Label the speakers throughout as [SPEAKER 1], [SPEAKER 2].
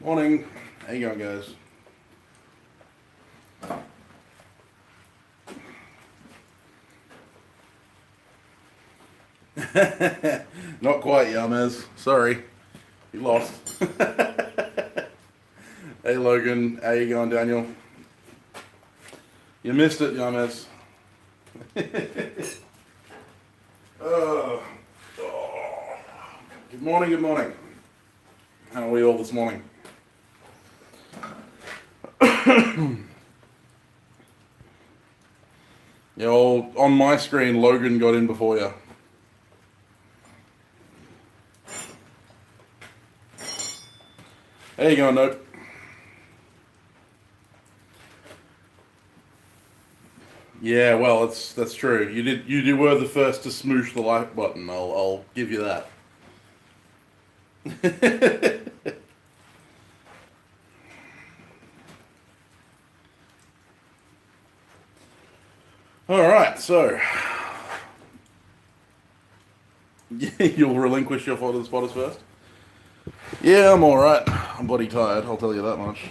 [SPEAKER 1] Morning. How you going, guys? Not quite, Yamez. Sorry. You lost. Hey, Logan. How you going, Daniel? You missed it, Yamez. Oh. Good morning, good morning. How are we all this morning? Yeah, well, on my screen, Logan got in before you. How you going, Nope? Yeah, well, that's true. You were the first to smoosh the like button. I'll give you that. All right, so you'll relinquish your photo spotters first. Yeah, I'm all right. I'm bloody tired. I'll tell you that much.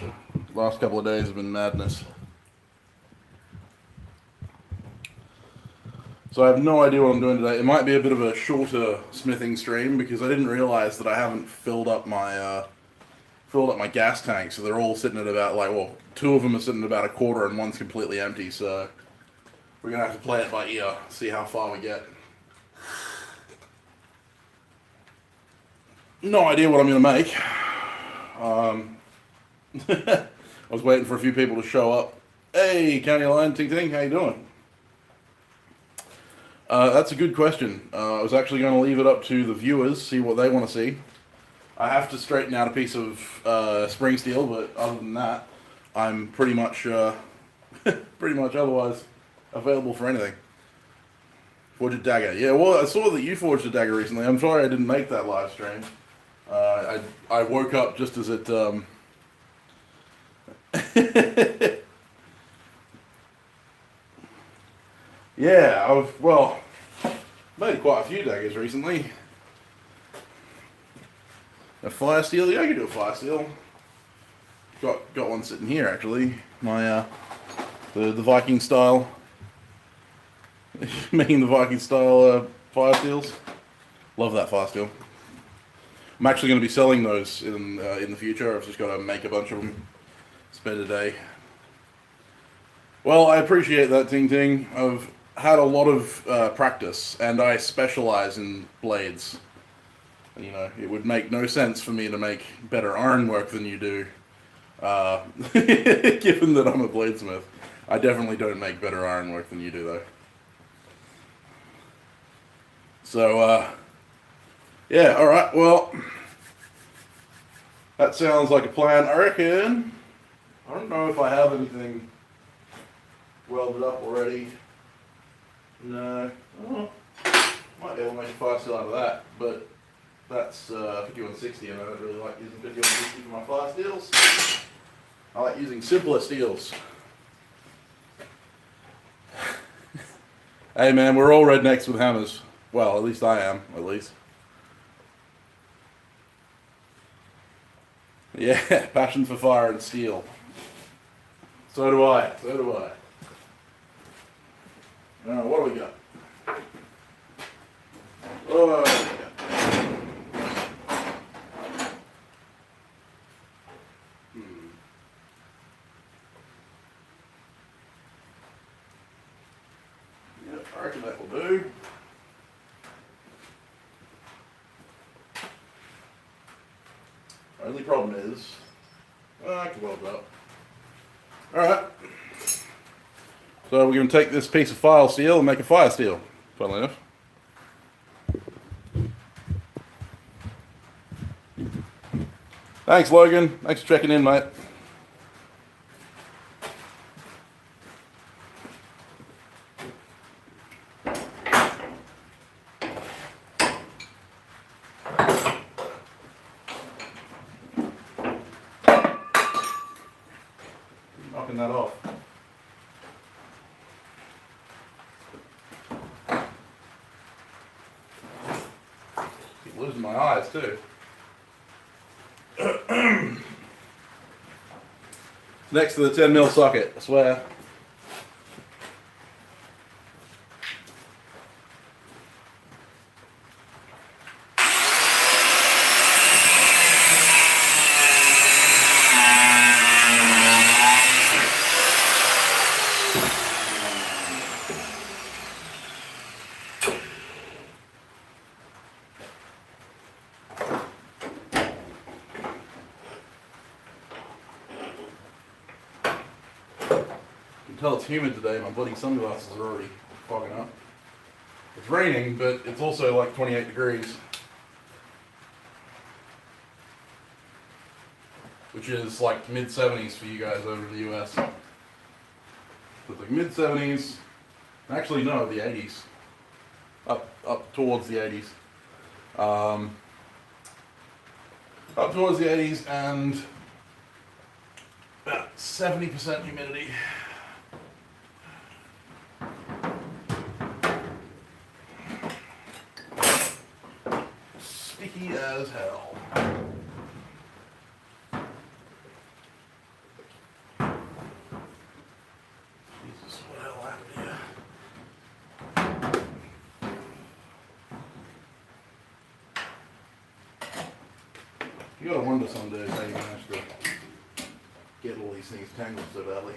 [SPEAKER 1] Last couple of days have been madness. So I have no idea what I'm doing today. It might be a bit of a shorter smithing stream because I didn't realize that I haven't filled up my gas tank. So they're all sitting at about two of them are sitting at about a quarter and one's completely empty. So we're gonna have to play it by ear, see how far we get. No idea what I'm gonna make. I was waiting for a few people to show up. Hey, County Line, Ting Ting, how you doing? That's a good question. I was actually going to leave it up to the viewers, see what they want to see. I have to straighten out a piece of spring steel, but other than that, I'm pretty much otherwise available for anything. Forge a dagger. Yeah, well, I saw that you forged a dagger recently. I'm sorry I didn't make that live stream. I woke up just as it. Yeah, made quite a few daggers recently. A fire steel, yeah, I could do a fire steel. Got one sitting here actually. My the Viking style, making the Viking style fire steels. Love that fire steel. I'm actually going to be selling those in the future. I've just got to make a bunch of them. Spend a day. Well, I appreciate that, Ting Ting. I've had a lot of practice, and I specialize in blades. You know, it would make no sense for me to make better ironwork than you do, given that I'm a bladesmith. I definitely don't make better ironwork than you do, though. So, yeah, alright, well, that sounds like a plan. I don't know if I have anything welded up already. No. Oh, might be able to make a fire steel out of that, but that's 5160 and I don't really like using 5160 for my fire steels. I like using simpler steels. Hey man, we're all rednecks with hammers. Well, at least I am, at least. Yeah, passion for fire and steel. So do I, so do I. Alright, what do we got? Oh, yep, I reckon that will do. Only problem is, I can weld it up. Alright. So we're going to take this piece of file steel and make a fire steel, funnily enough. Thanks, Logan. Thanks for checking in, mate. Knocking that off. Keep losing my eyes, too. next to the 10mm socket, I swear. You can tell it's humid today. My bloody sunglasses are already fogging up. It's raining, but it's also like 28 degrees. Which is like mid-70s for you guys over in the US. It's like mid-70s. Actually, no, the 80s. Up towards the 80s. Up towards the 80s and about 70% humidity. Sticky as hell. Jesus, what the hell happened here? You gotta wonder some days how you manage to get all these things tangled so badly.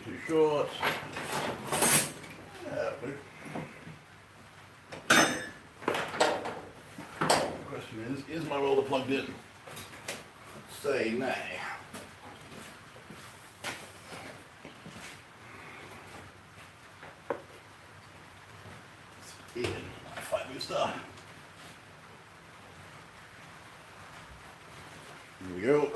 [SPEAKER 1] Too short. Question is my welder plugged in? Say nay. It's in my 5-booster. Here we go.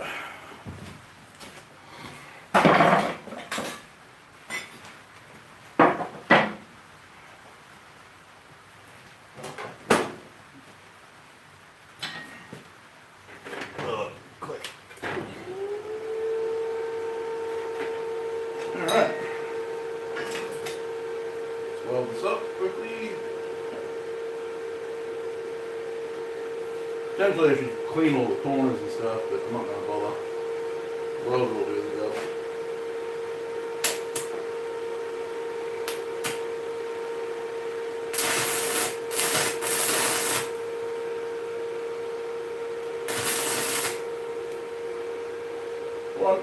[SPEAKER 1] Click. Alright. Let's weld this up quickly. Potentially I should clean all the corners and stuff, but I'm not going to bother. Welder will do the job. One.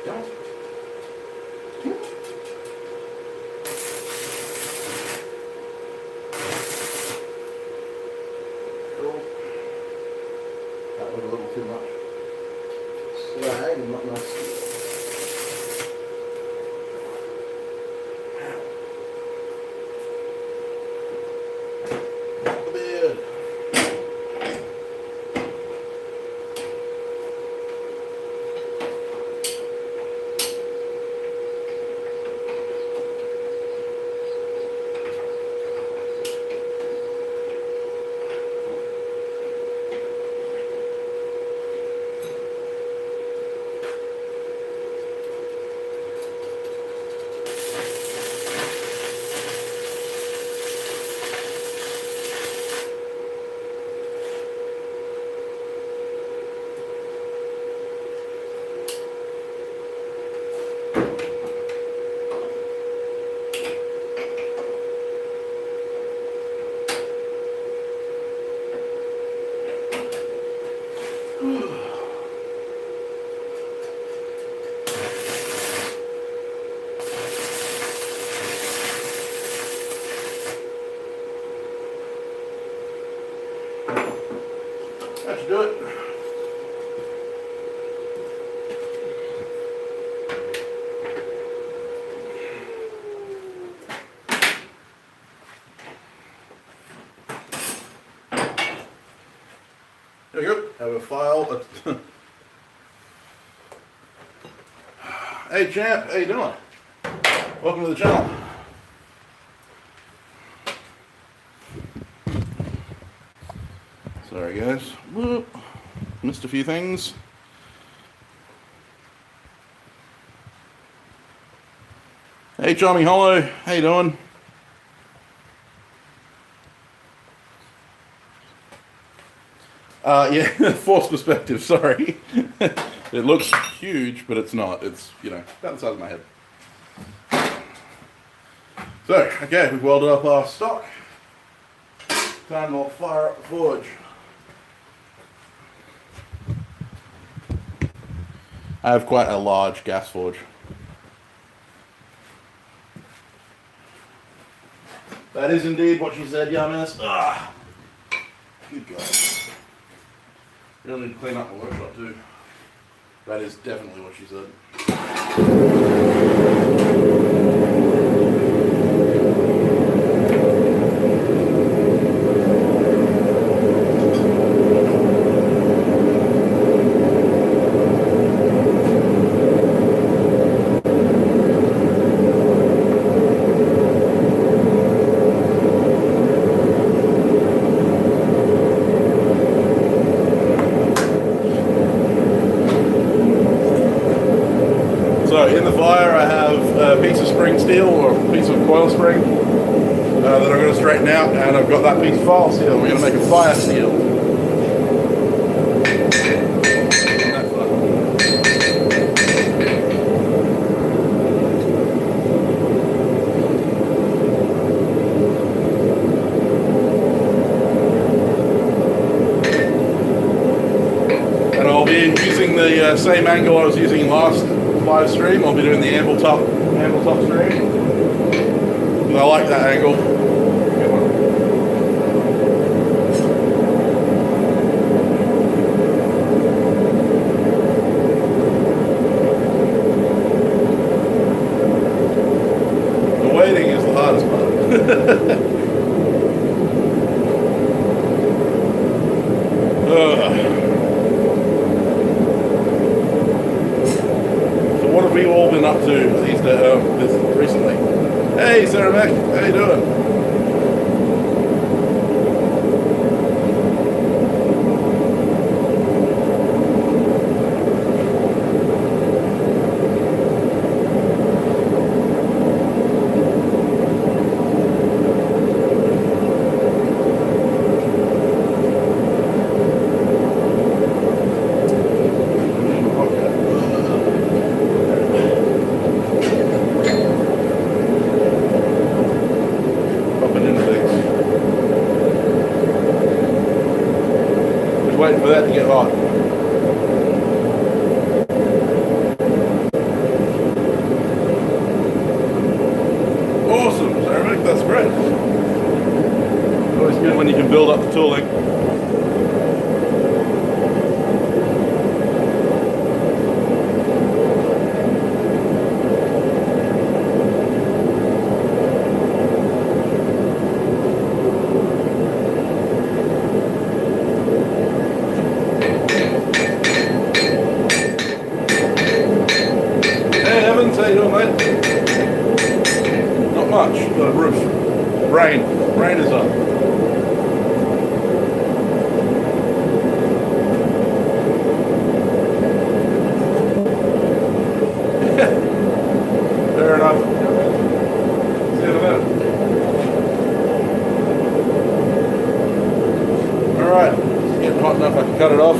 [SPEAKER 1] Down. That was a little too much.
[SPEAKER 2] Slide and not much.
[SPEAKER 1] The bed. That should do it. There we go. Have a file. Hey champ, how you doing? Welcome to the channel. Sorry guys. Whoop. Missed a few things. Hey Charming Hollow, how you doing? Yeah, forced perspective, sorry. It looks huge, but it's not. It's, you know, about the size of my head. So, okay, we've welded up our stock. Time to fire up the forge. I have quite a large gas forge. That is indeed what she said, Yamas. Ah, good God. Really need to clean up the workshop too. That is definitely what she said. So in the fire I have a piece of spring steel or a piece of coil spring that I'm going to straighten out, and I've got that piece of file steel. We're going to make a fire steel. And I'll be using the same angle I was using last live stream. I'll be doing the anvil top stream. And I like that angle. The waiting is the hardest part. What have we all been up to these this recently? Hey, Sarah Mac, how you doing? Waiting for that to get hot. Awesome, Ceramic, that's great. Always good when you can build up the tooling. How you doing, mate? Not much. Got a roof. Rain. Rain is up. Fair enough. See you in a minute. Alright. It's getting hot enough I can cut it off.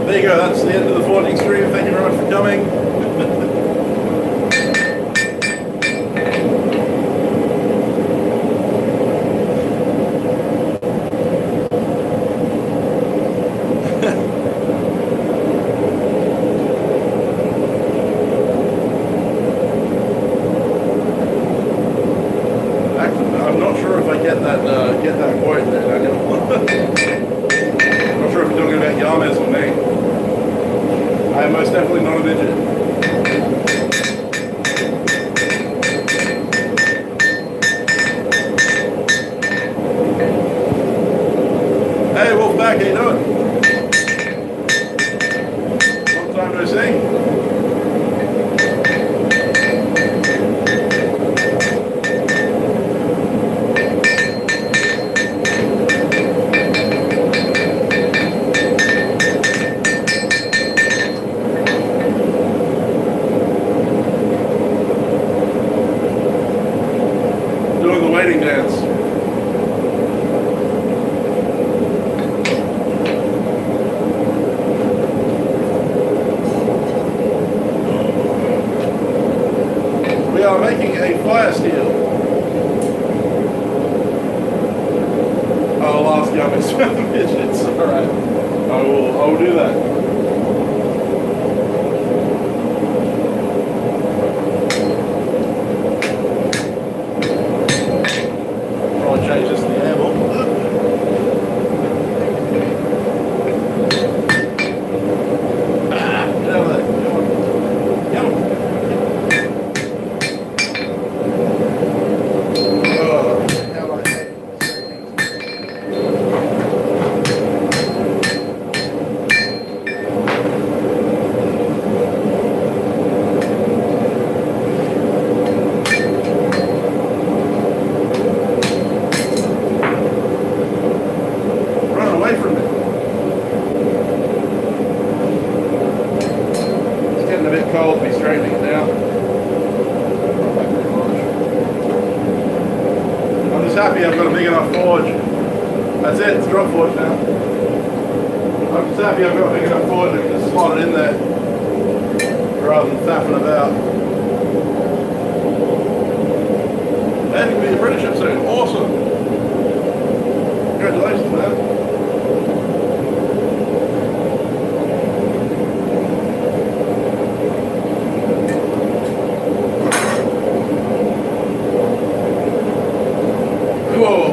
[SPEAKER 1] There you go, that's the end of the forging stream. Thank you very much for coming. Actually, I'm not sure if I get that quote there, Daniel. I'm not sure if you're talking about Yames or me. I am most definitely not a midget. Hey, Wolfpack, how you doing? Long time no see. Doing the waiting dance. We are making a fire steel. I'll ask Yamis about the midgets. Alright. I will do that. Probably change this to the handle. Get out of there. Come on. Come on. How do I say it? Run away from it. It's getting a bit cold to be straightening it down. I'm just happy I've got a big enough forge. That's it, it's drop forge now. I'm just happy I've got a big enough forge I can just slot it in there rather than faffing about. Landing with the apprenticeship soon. Awesome. Congratulations, man. Whoa.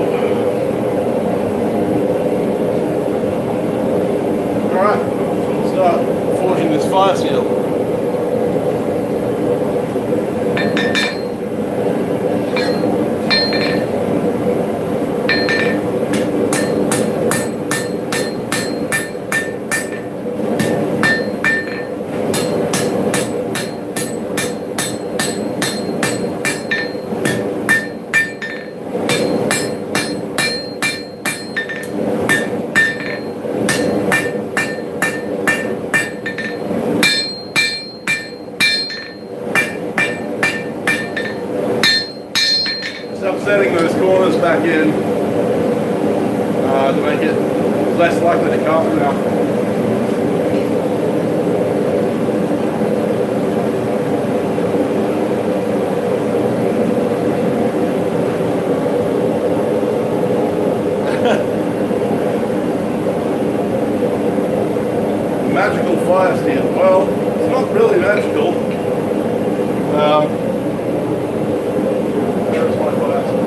[SPEAKER 1] Alright, let's start forging this fire steel. Setting those corners back in to make it less likely to come now. Magical fire steel. Well, it's not really magical. There's my fire steel.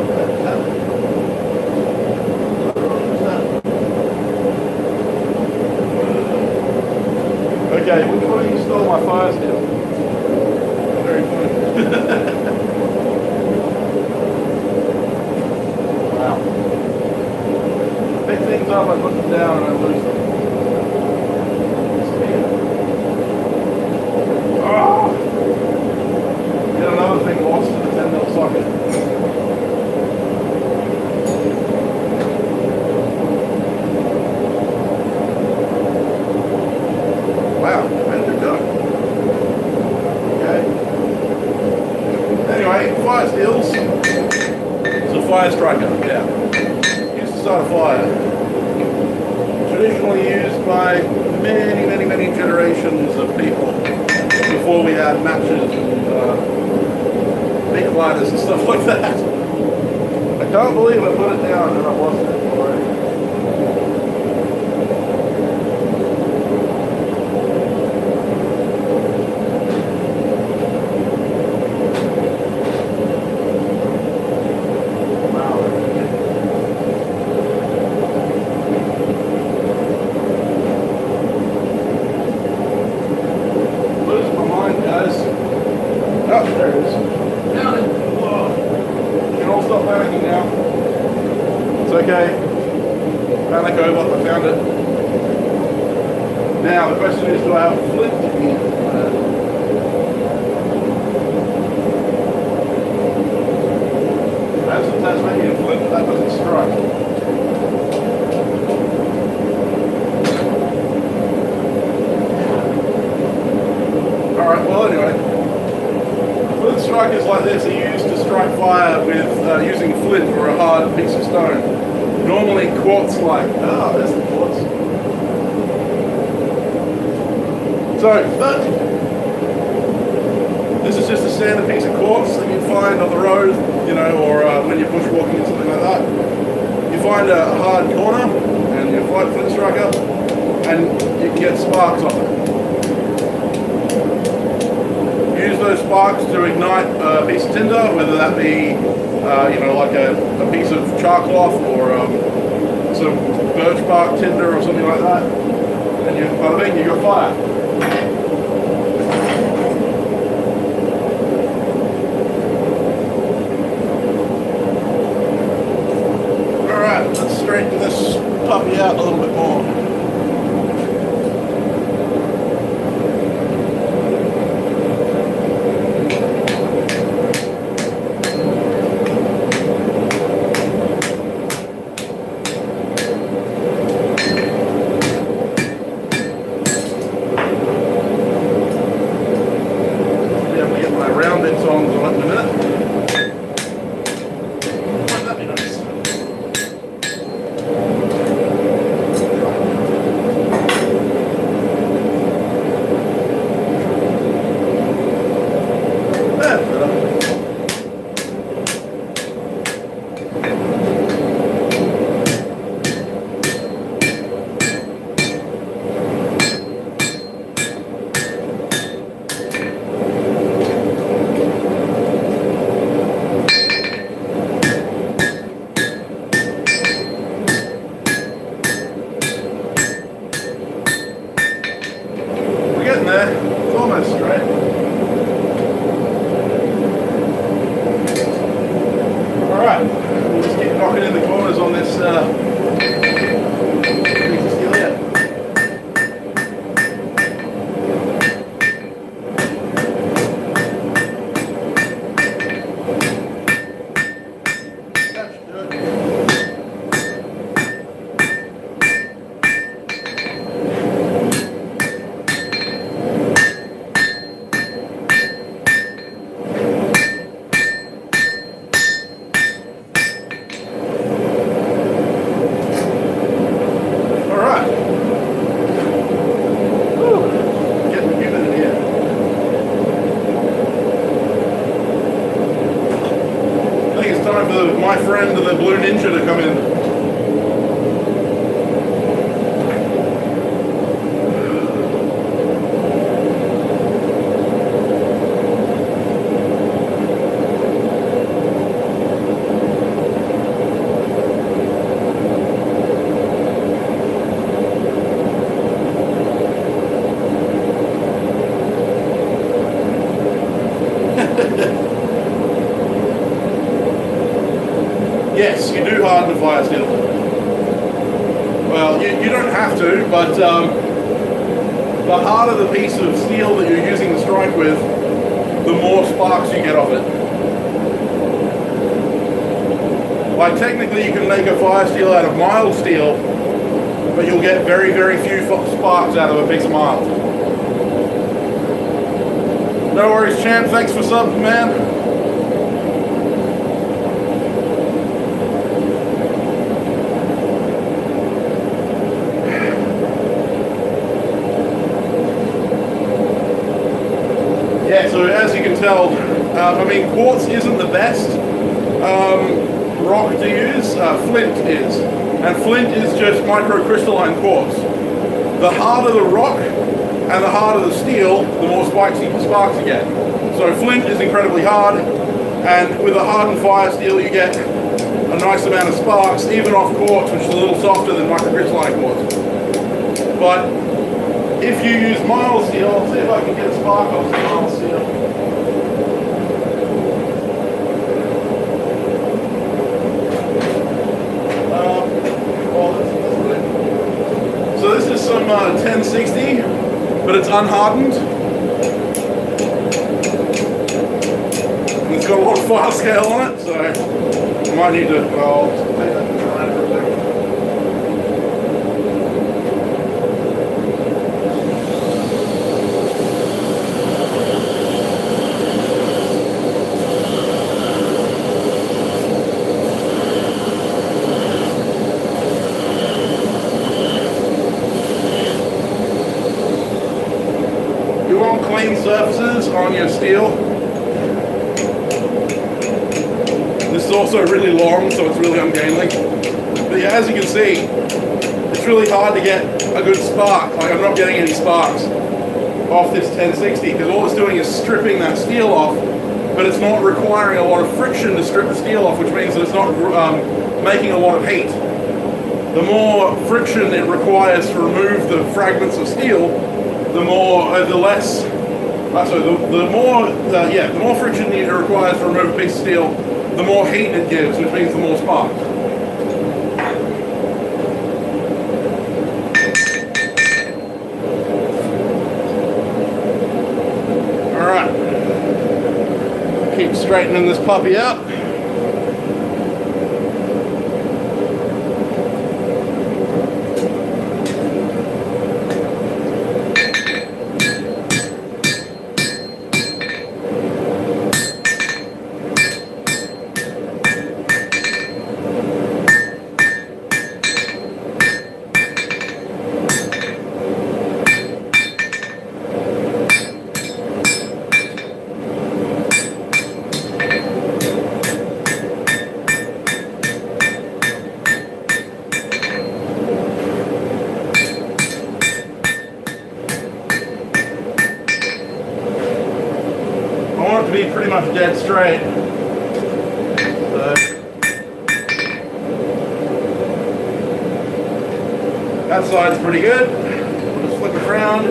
[SPEAKER 1] Okay, which one of you stole my fire steel? Very funny. Wow. Pick things up, I put them down, and I lose them. Oh! Get another thing lost in the 10mm socket. Wow, where did it go? Okay. Anyway, fire steels. It's a fire striker, yeah. Used to start a fire. Traditionally used by many fires and stuff like that. I can't believe I put it down and I lost it already. Okay, panic over, I found it. Now the question is, do I have a flint here? I have some Tasmanian flint, but that doesn't strike. Alright, well anyway. Flint strikers like this are used to strike fire with using flint or a hard piece of stone. Normally quartz-like. Ah, there's the quartz. So, this is just a standard piece of quartz that you find on the road, you know, or when you're bushwalking or something like that. You find a hard corner, and you find a flint striker, and you can get sparks off it. Use those sparks to ignite a piece of tinder, whether that be you know, like a piece of charcloth or some birch bark tinder or something like that, and bada bing, you got fire. Alright, let's straighten this puppy out a little bit more. My friend, the Blue Ninja, to come in. Yes, you do harden the fire steel. Well, you don't have to, but the harder the piece of steel that you're using to strike with, the more sparks you get off it. Like technically you can make a fire steel out of mild steel, but you'll get very, very few sparks out of a piece of mild. No worries, champ. Thanks for subbing, man. Yes, So as you can tell, I mean, quartz isn't the best rock to use. Flint is, and flint is just microcrystalline quartz. The harder the rock and the harder the steel, the more sparks you get. So flint is incredibly hard, and with a hardened fire steel you get a nice amount of sparks, even off quartz, which is a little softer than microcrystalline quartz. But if you use mild steel, I'll see if I can get a spark off some mild steel. So this is some 1060, but it's unhardened. And it's got a lot of fire scale on it, so you might need to, well, I'll take that around for a second. You want clean surfaces on your steel. This is also really long, so it's really ungainly. But yeah, as you can see, it's really hard to get a good spark. Like, I'm not getting any sparks off this 1060 because all it's doing is stripping that steel off, but it's not requiring a lot of friction to strip the steel off, which means that it's not making a lot of heat. The more friction it requires to remove the fragments of steel, the more friction it requires to remove a piece of steel, the more heat it gives, which means the more sparks. Alright. Keep straightening this puppy out. I want it to be pretty much dead straight. So that side's pretty good. We'll just flip it around,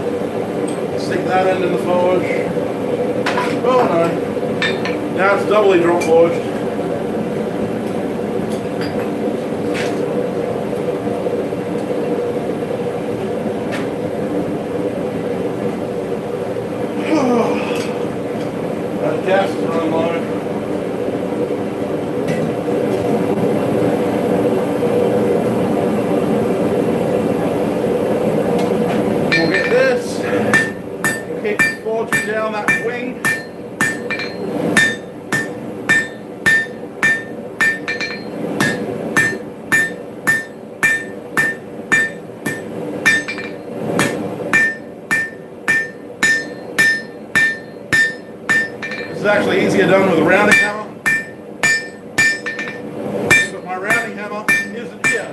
[SPEAKER 1] stick that end in the forge. Oh no. Now it's doubly drop forged. That gas is running low. We'll get this. Keep forging down that wing. This is actually easier done with a rounding hammer. But my rounding hammer isn't here.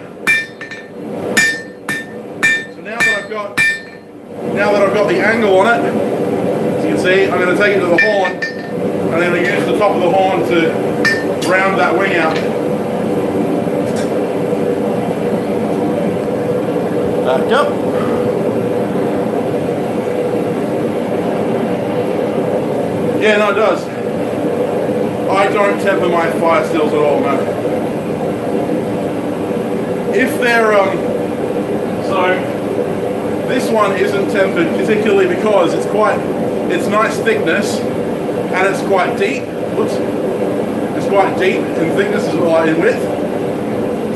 [SPEAKER 1] So now that I've got the angle on it, as you can see, I'm going to take it to the horn, and I'm going to use the top of the horn to round that wing out. Back up. Yeah, no, it does. I don't temper my fire steels at all, man. If they're, so this one isn't tempered particularly because it's nice thickness and it's quite deep. Whoops. It's quite deep in thickness as well, in width.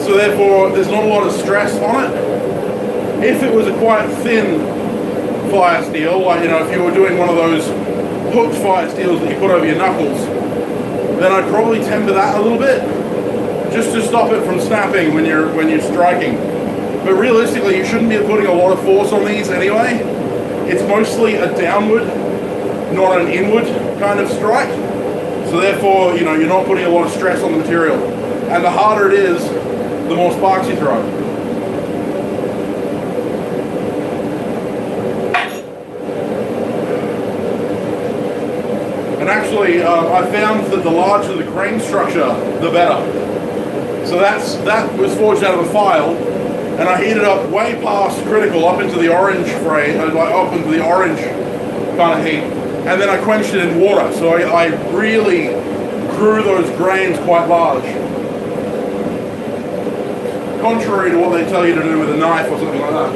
[SPEAKER 1] So therefore, there's not a lot of stress on it. If it was a quite thin fire steel, like, you know, if you were doing one of those hooked fire steels that you put over your knuckles, then I'd probably temper that a little bit, just to stop it from snapping when you're striking. But realistically, you shouldn't be putting a lot of force on these anyway. It's mostly a downward not an inward kind of strike. So therefore, you know, you're not putting a lot of stress on the material. And the harder it is, the more sparks you throw. And actually, I found that the larger the grain structure, the better. So that was forged out of a file, and I heated up way past critical, up into the orange frame, like up into the orange kind of heat, and then I quenched it in water. So I really grew those grains quite large. Contrary to what they tell you to do with a knife or something like that.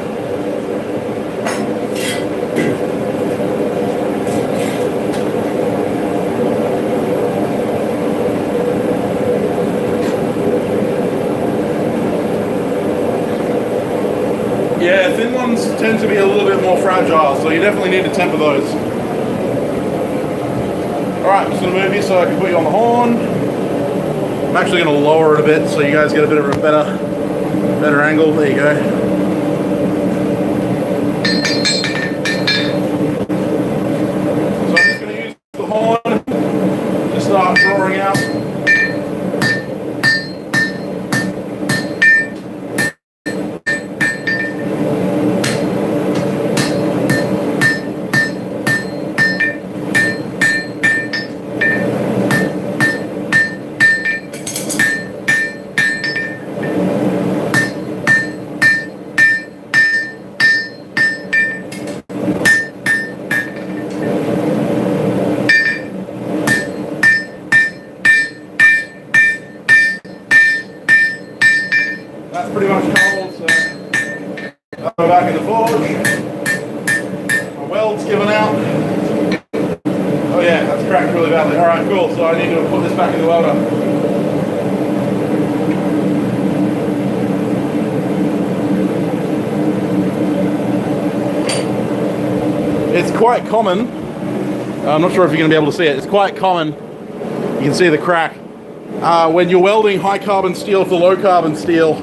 [SPEAKER 1] Yeah, thin ones tend to be a little bit more fragile, so you definitely need to temper those. Alright, I'm just going to move you so I can put you on the horn. I'm actually going to lower it a bit so you guys get a bit of a better angle. There you go. So I'm just going to use the horn to start drawing out. That's pretty much cold, so I'll go back in the forge. My weld's given out. Oh yeah, that's cracked really badly. Alright, cool, so I need to put this back in the welder. It's quite common, I'm not sure if you're going to be able to see it, it's quite common, you can see the crack, when you're welding high carbon steel for low carbon steel,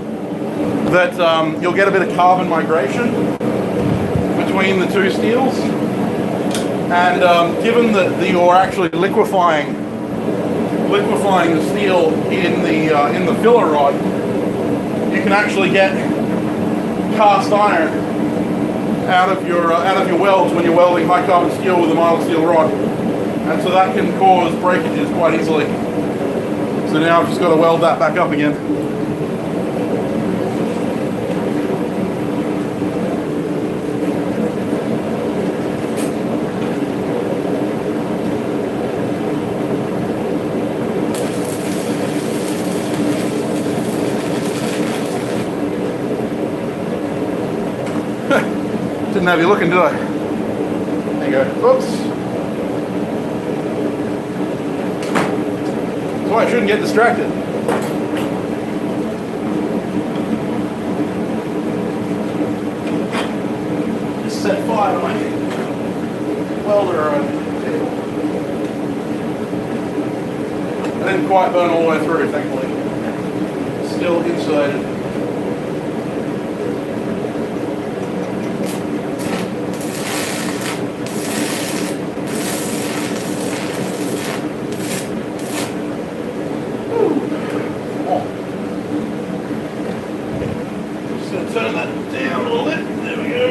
[SPEAKER 1] that you'll get a bit of carbon migration between the two steels, and given that you're actually liquefying the steel in the filler rod, you can actually get cast iron out of your welds when you're welding high carbon steel with a mild steel rod, and so that can cause breakages quite easily. So now I've just got to weld that back up again. Didn't have you looking, did I? There you go. Oops. That's why I shouldn't get distracted. Just set fire to my welder table. I didn't quite burn all the way through, thankfully. Still insulated. Turn that down a little bit. There we go.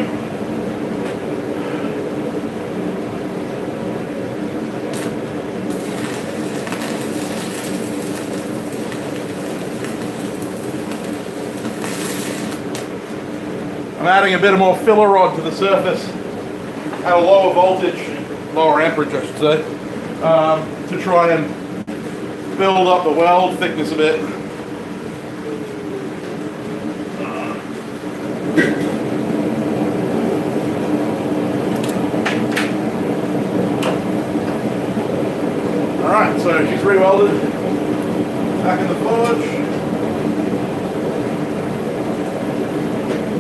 [SPEAKER 1] I'm adding a bit of more filler rod to the surface at a lower voltage, lower amperage I should say, to try and build up the weld thickness a bit. Alright, so she's re-welded, back in the forge.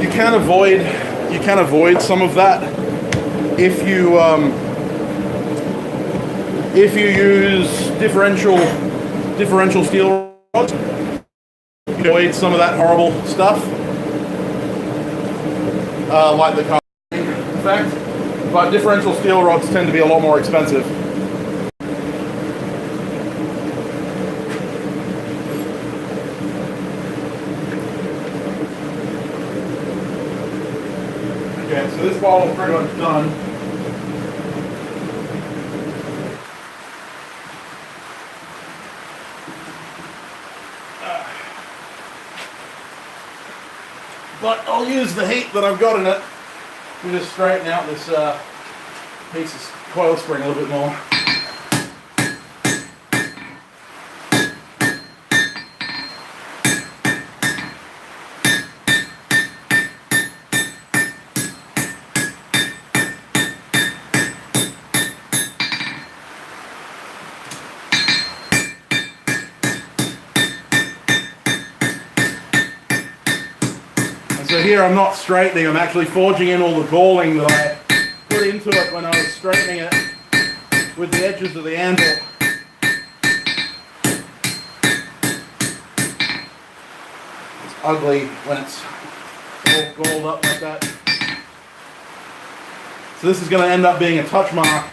[SPEAKER 1] You can avoid some of that if you use differential steel rods. You can avoid some of that horrible stuff, like the carbon effect. But differential steel rods tend to be a lot more expensive. Okay, so this bottle is pretty much done. But I'll use the heat that I've got in it to just straighten out this piece of coil spring a little bit more. So here I'm not straightening, I'm actually forging in all the galling that I put into it when I was straightening it with the edges of the anvil. It's ugly when it's all galled up like that. So this is going to end up being a touch mark,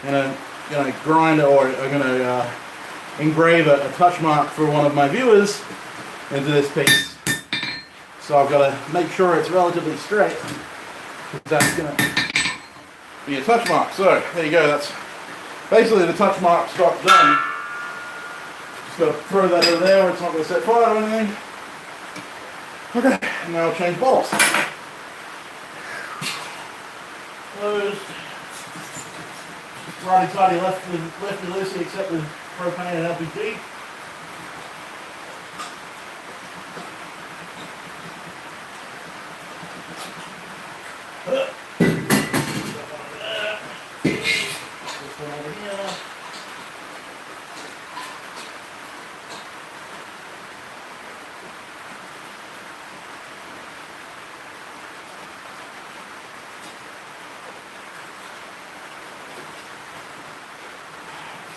[SPEAKER 1] and I'm going to grind or I'm going to engrave a touch mark for one of my viewers into this piece. So I've got to make sure it's relatively straight, because that's going to be a touch mark. So there you go, that's basically the touch mark stock done. Just got to throw that over there where it's not going to set fire or anything. Okay, now I'll change bottles. Closed. Righty tighty, lefty loosey, except with propane and LPG.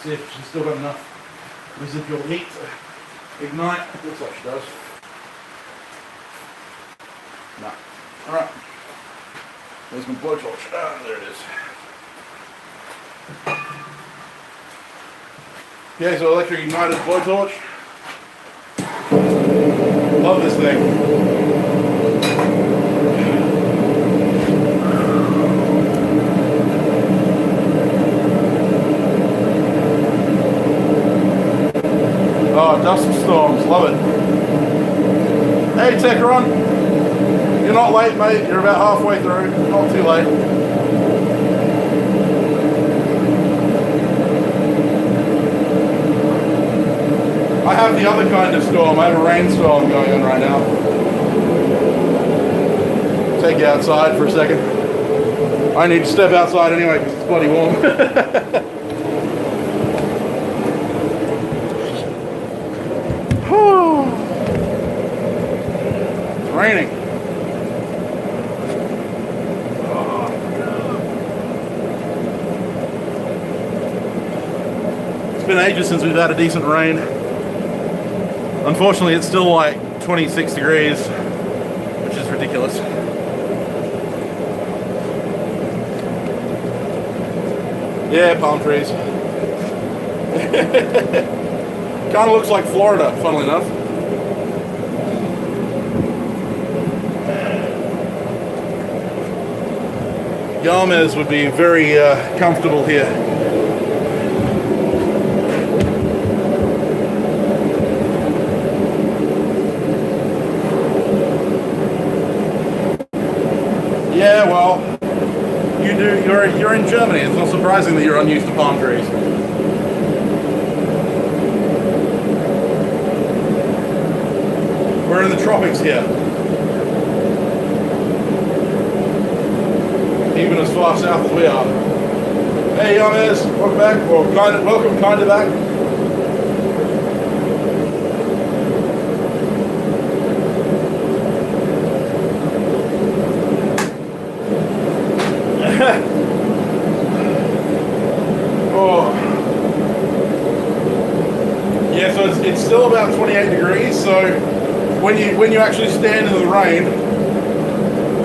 [SPEAKER 1] See if she's still got enough residual heat to ignite. Looks like she does. No. Alright. There's my blowtorch. Ah, there it is. Okay, so electric ignited blowtorch. Love this thing. Oh, dust storms, love it. Hey, Techron, you're not late, mate. You're about halfway through. Not too late. I have the other kind of storm. I have a rainstorm going on right now. Take you outside for a second. I need to step outside anyway because it's bloody warm. It's raining. It's been ages since we've had a decent rain. Unfortunately, it's still like 26 degrees, which is ridiculous. Yeah, palm trees. Kind of looks like Florida, funnily enough. Yamas would be very comfortable here. Yeah, well, you're in Germany. It's not surprising that you're unused to palm trees. We're in the tropics here. Even as far south as we are. Hey, Yamas, welcome back, or welcome back. Oh. Yeah, so it's still about 28 degrees, so when you actually stand in the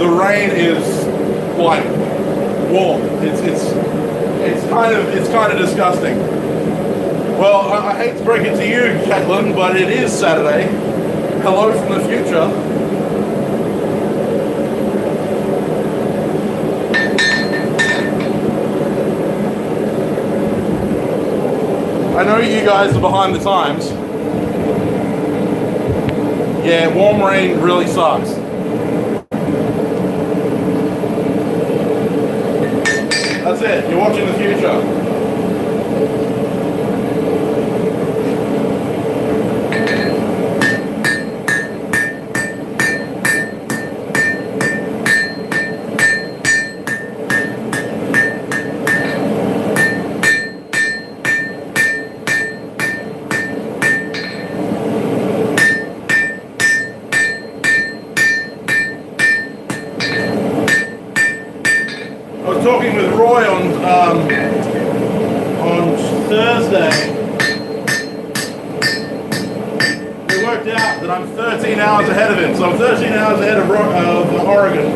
[SPEAKER 1] rain is like warm. It's kind of disgusting. Well, I hate to break it to you, Caitlin, but it is Saturday. Hello from the future. I know you guys are behind the times. Yeah, warm rain really sucks. That's it, you're watching the future. Talking with Roy on Thursday. We worked out that I'm 13 hours ahead of him, so I'm 13 hours ahead of Oregon.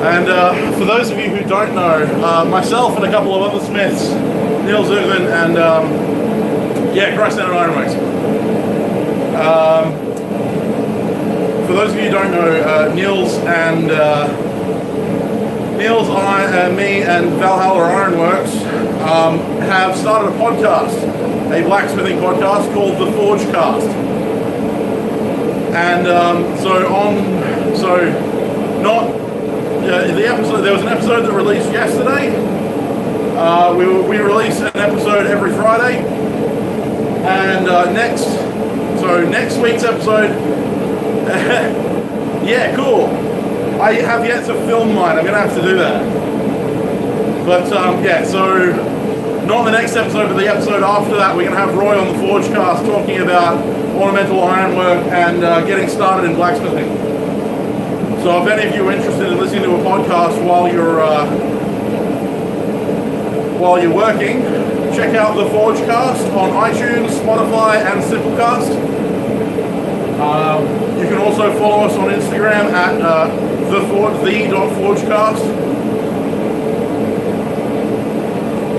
[SPEAKER 1] And for those of you who don't know, myself and a couple of other Smiths, Neil Zugman and Christ Standard Ironworks. For those of you who don't know, me and Valhalla Ironworks have started a podcast, a blacksmithing podcast called The Forge Cast. And the episode. There was an episode that released yesterday. We release an episode every Friday, and next week's episode. Yeah, cool. I have yet to film mine. I'm gonna have to do that. But so not the next episode, but the episode after that, we're gonna have Roy on the Forgecast talking about ornamental ironwork and getting started in blacksmithing. So if any of you are interested in listening to a podcast while you're working, check out the Forgecast on iTunes, Spotify, and Simplecast. You can also follow us on Instagram at the.forgecast.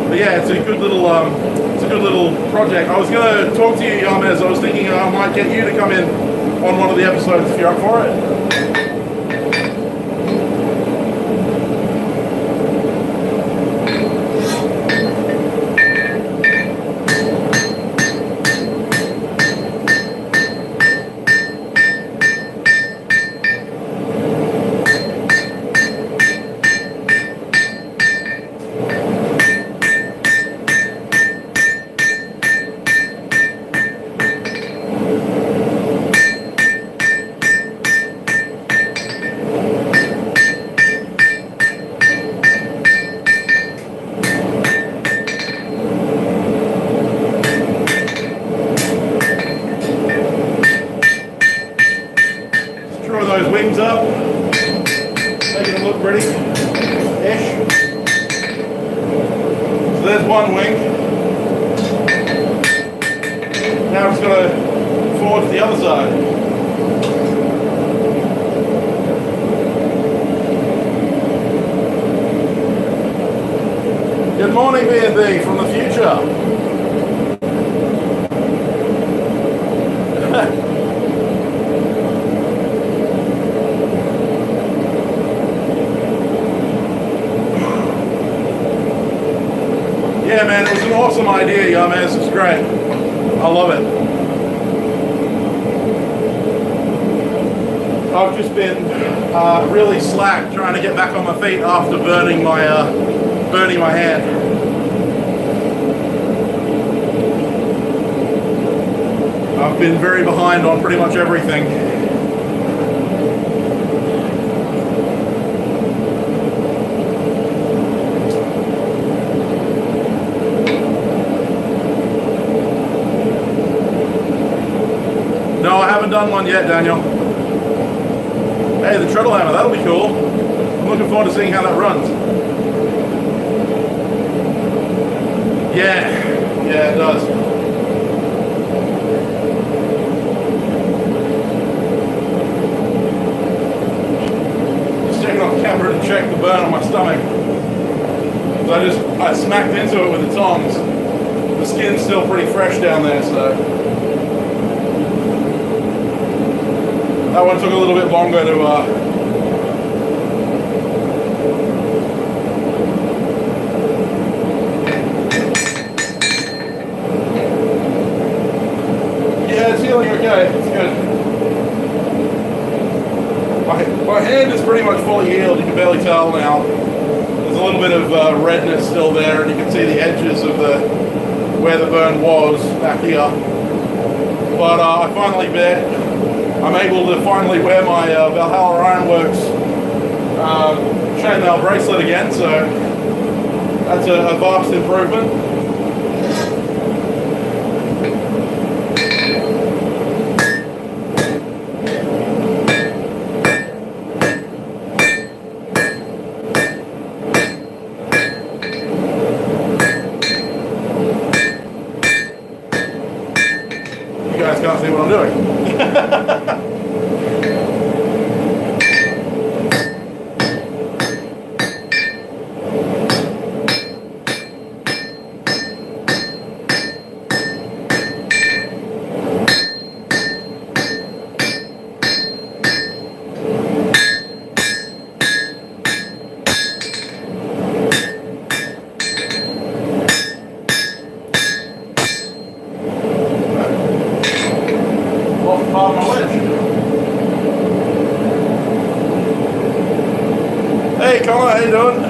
[SPEAKER 1] But yeah, it's a good little project. I was going to talk to you, Yamez. I was thinking I might get you to come in on one of the episodes if you're up for it. Those wings up, making them look pretty-ish. So there's one wing. Now I'm just going to forge the other side. Good morning, B&B from the future. Yeah, man, it was an awesome idea, Yamez. It's great. I love it. I've just been really slack trying to get back on my feet after burning my hand. I've been very behind on pretty much everything. No, I haven't done one yet, Daniel. Hey, the treadle hammer, that'll be cool. I'm looking forward to seeing how that runs. Yeah. Yeah, it does. Just checking off camera to check the burn on my stomach. I smacked into it with the tongs. The skin's still pretty fresh down there, so. That one took a little bit longer to yeah, it's healing okay. It's good. My hand is pretty much fully healed. You can barely tell now. There's a little bit of redness still there, and you can see the edges of where the burn was back here. But I'm able to finally wear my Valhalla Ironworks chainmail bracelet again, so that's a vast improvement. You guys can't see what I'm doing. Hey Connor, how you doing?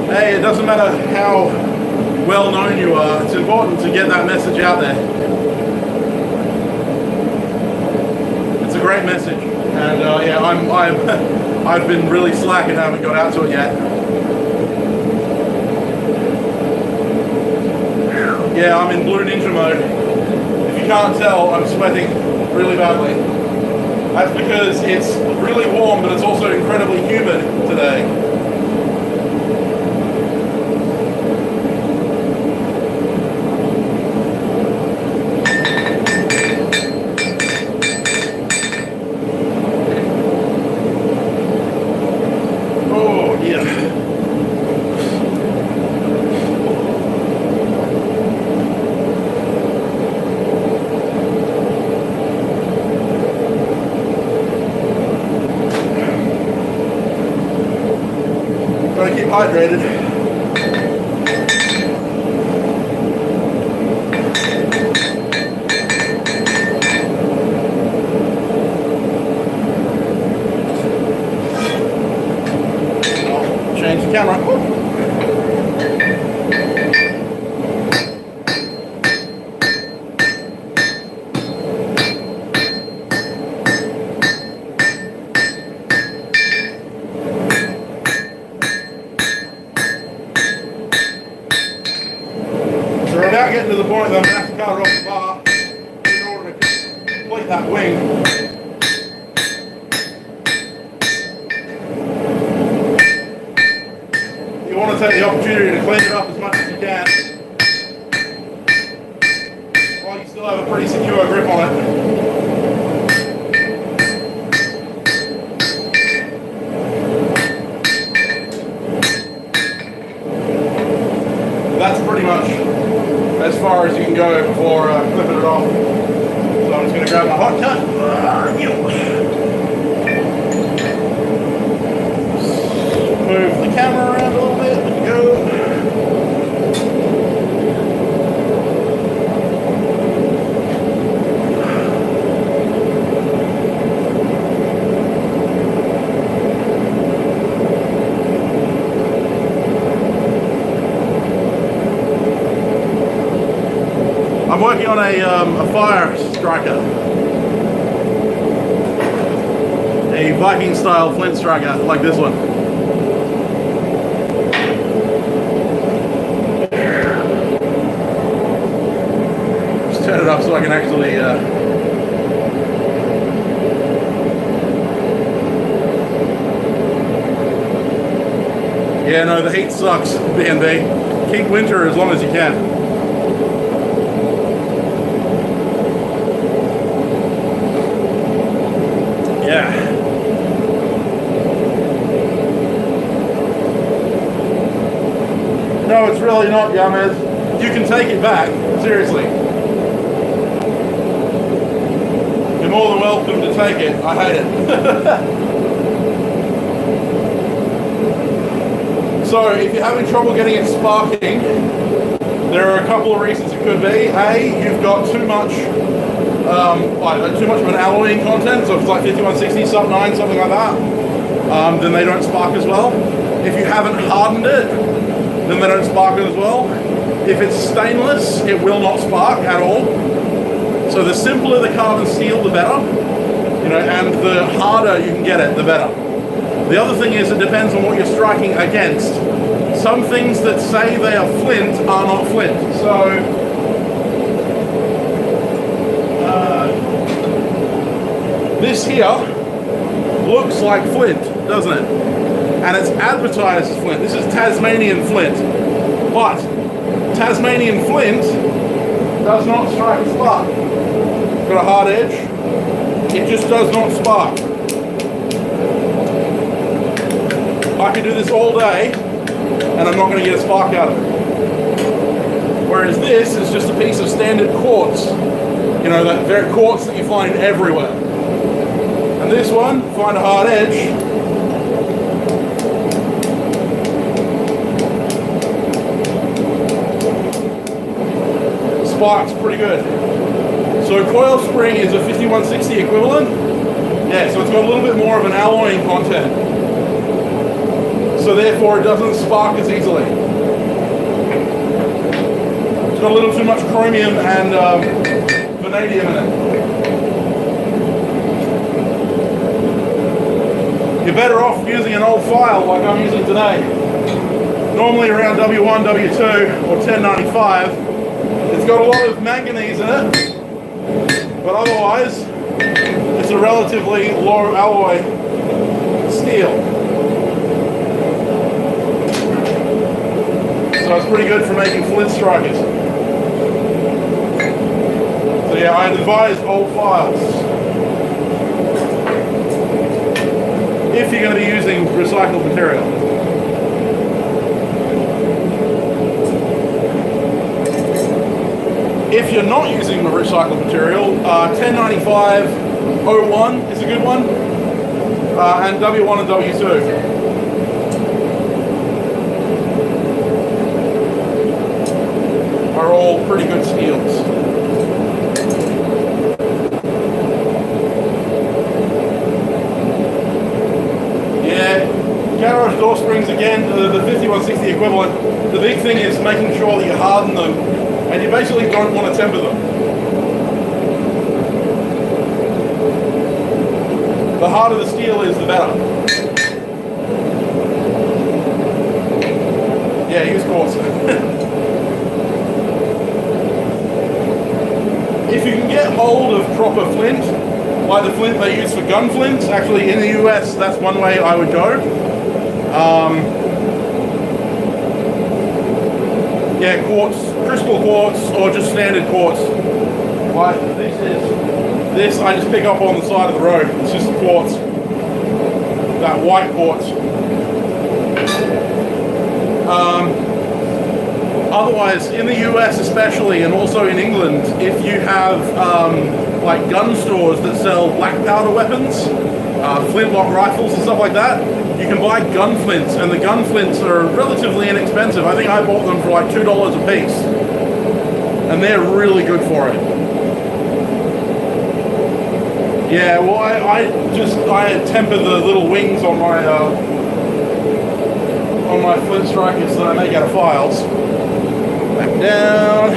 [SPEAKER 1] Hey, it doesn't matter how well known you are, it's important to get that message out there. It's a great message, and yeah, I've been really slack and haven't got out to it yet. Yeah, I'm in Blue Ninja mode. If you can't tell, I'm sweating really badly. That's because it's really warm, but it's also incredibly humid today. Oh, yeah. Gotta keep hydrated. I'll change the camera. So we're now getting to the point that I'm going to have to cut it off the bar in order to complete that wing. You want to take the opportunity to clean it up as much as you can while you still have a pretty secure grip on it. That's pretty much as far as you can go before clipping it off. So I'm just going to grab my hot cut. Move the camera around a little bit. There we go. I'm working on a fire striker, a Viking style flint striker like this one. Just turn it up so so I can actually yeah, no, the heat sucks, B&B. Keep winter as long as you can. Yeah. No, it's really not, Yamez. You can take it back, seriously. You're more than welcome to take it. I hate it. So, if you're having trouble getting it sparking, there are a couple of reasons it could be. A, you've got too much of an alloying content, so if it's like 5160, sub 9, something like that, then they don't spark as well. If you haven't hardened it, then they don't spark it as well. If it's stainless, it will not spark at all. So the simpler the carbon steel, the better. You know, and the harder you can get it, the better. The other thing is it depends on what you're striking against. Some things that say they are flint are not flint. So, this here looks like flint, doesn't it? And it's advertised as flint. This is Tasmanian flint. But Tasmanian flint does not strike a spark. It's got a hard edge. It just does not spark. I could do this all day and I'm not going to get a spark out of it. Whereas this is just a piece of standard quartz. You know, that very quartz that you find everywhere. And this one, find a hard edge. Sparks pretty good. So coil spring is a 5160 equivalent. Yeah, so it's got a little bit more of an alloying content. So therefore it doesn't spark as easily. It's got a little too much chromium and vanadium in it. You're better off using an old file like I'm using today. Normally around W1, W2 or 1095. It's got a lot of manganese in it, but otherwise it's a relatively low alloy steel. So it's pretty good for making flint strikers. So yeah, I'd advise old files. If you're going to be using recycled material. If you're not using recycled material, 1095-01 is a good one, and W1 and W2. Are all pretty good steels. Yeah, garage door springs again, the 5160 equivalent. The big thing is making sure that you harden them, and you basically don't want to temper them. The harder the steel is, the better. Yeah, use quartz. If you can get hold of proper flint, like the flint they use for gun flints, actually in the US, that's one way I would go. Yeah, quartz, crystal quartz, or just standard quartz. Like this I just pick up on the side of the road. It's just quartz, that white quartz. Otherwise, in the US especially, and also in England, if you have like gun stores that sell black powder weapons, flintlock rifles and stuff like that, you can buy gun flints, and the gun flints are relatively inexpensive. I think I bought them for like $2 a piece, and they're really good for it. Yeah, well, I temper the little wings on my flint strikers that I make out of files. Back down.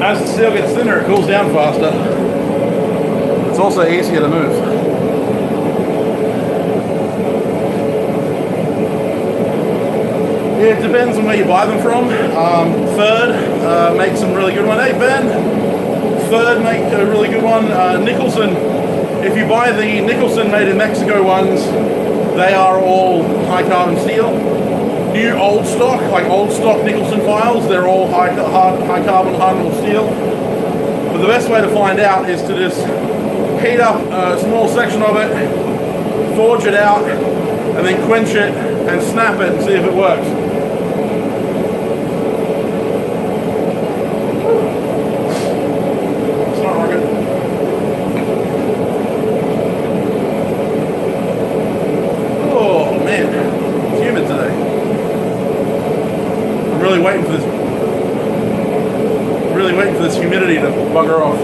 [SPEAKER 1] As the steel gets thinner, it cools down faster. It's also easier to move. Yeah, it depends on where you buy them from. Third makes some really good one. Hey Ben, Third make a really good one. Nicholson, if you buy the Nicholson made in Mexico ones, they are all high carbon steel. New old stock, like old stock Nicholson files, they're all high carbon hardenable steel. But the best way to find out is to just heat up a small section of it, forge it out, and then quench it and snap it and see if it works. It's not working. Oh man, it's humid today. I'm really waiting for this humidity to bugger off.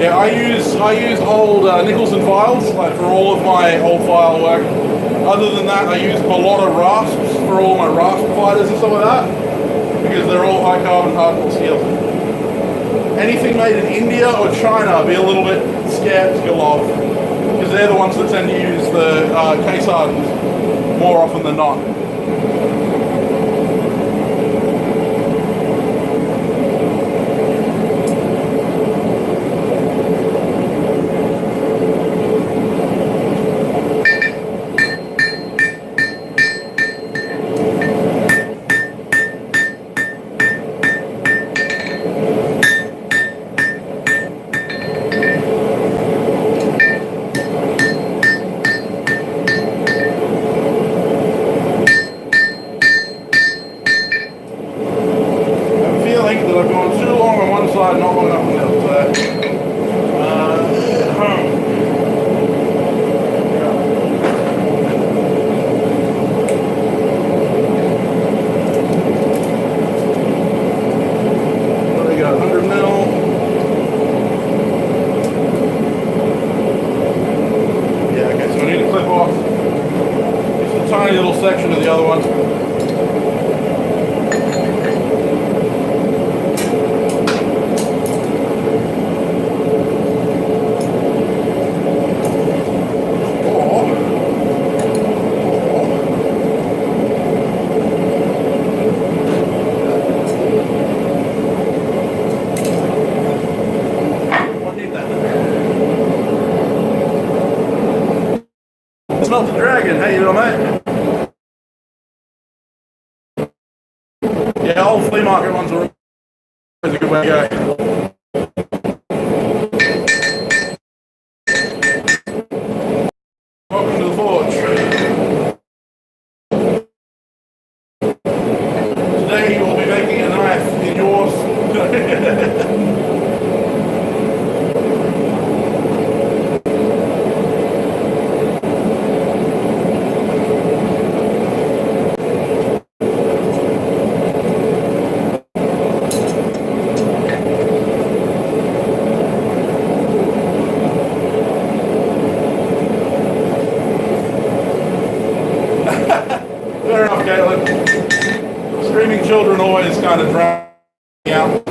[SPEAKER 1] Yeah, I use old Nicholson files like for all of my old file work. Other than that, I use a lot of rasps for all my rasp fighters and stuff like that because they're all high carbon hardenable steel. Anything made in India or China, I'd be a little bit scared to go off because they're the ones that tend to use the case hardens more often than not. Section of the other one. What did that? Smelt the dragon. How you doing, mate? Yeah, old flea market ones are always a good way to go. Welcome to the forge. Today you will be making a knife in yours. Fair enough, Caitlin. Screaming children always kind of drown me out.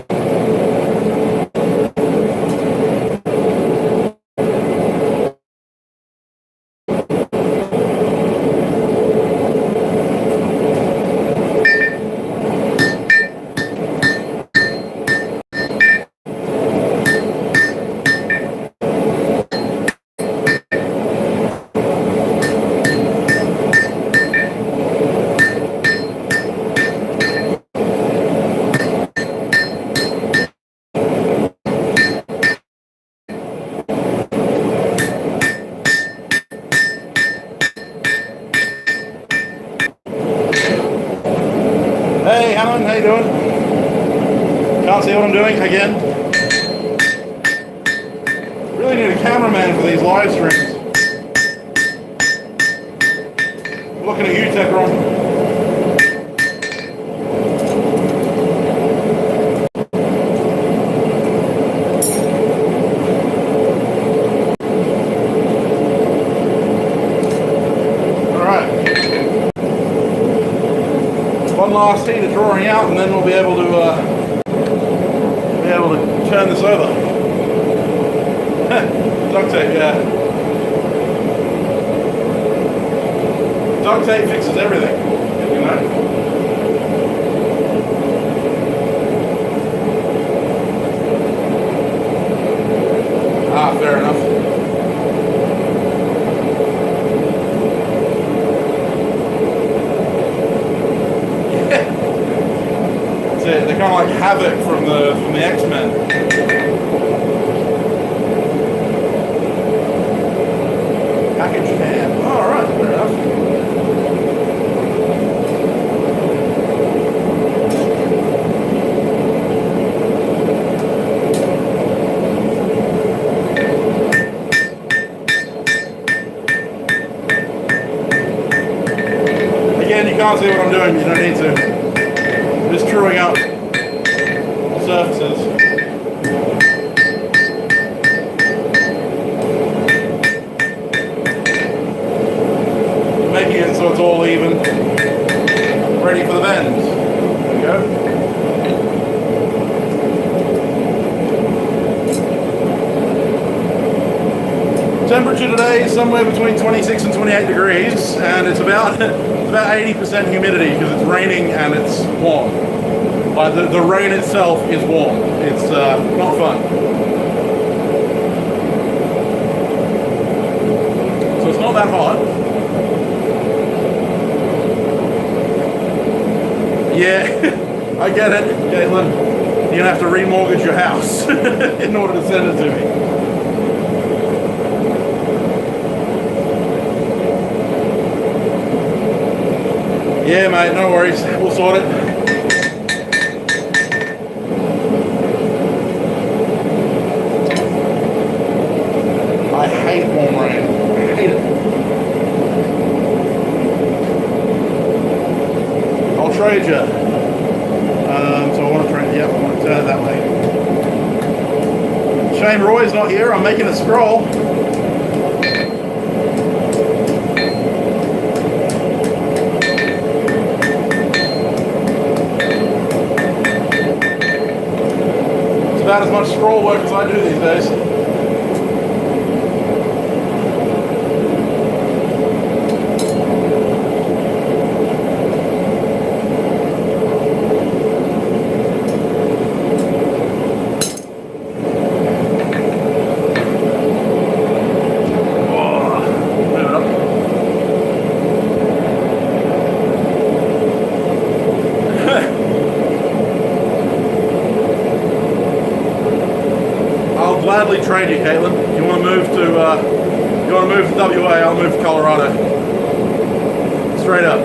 [SPEAKER 1] Hey, Alan, how you doing? Can't see what I'm doing again. Really need a cameraman for these live streams. Looking at you, Techron. last heat of drawing out, and then we'll be able to turn this over. Duct tape, yeah. Duct tape fixes everything, you know. Ah, fair enough. That's it. They're kind of like Havoc from the X-Men. Packaged ham. Oh, all right, fair enough. Again, you can't see what I'm doing. You don't need to. I'm just truing up surfaces. Making it so it's all even, ready for the bends. There we go. Temperature today is somewhere between 26 and 28 degrees, and it's about 80% humidity because it's raining and it's warm. Like the rain itself is warm. It's not fun. So it's not that hot. Yeah, I get it, Caitlin. You're gonna have to remortgage your house in order to send it to me. Yeah, mate, no worries. We'll sort it. I hate warm rain. I hate it. I'll trade you. So I want to trade. Yep, I want to turn it that way. Shame Roy's not here. I'm making a scroll. About as much scroll work as I do these days. Gladly trade you, Caitlin. You want to move to WA? I'll move to Colorado. Straight up.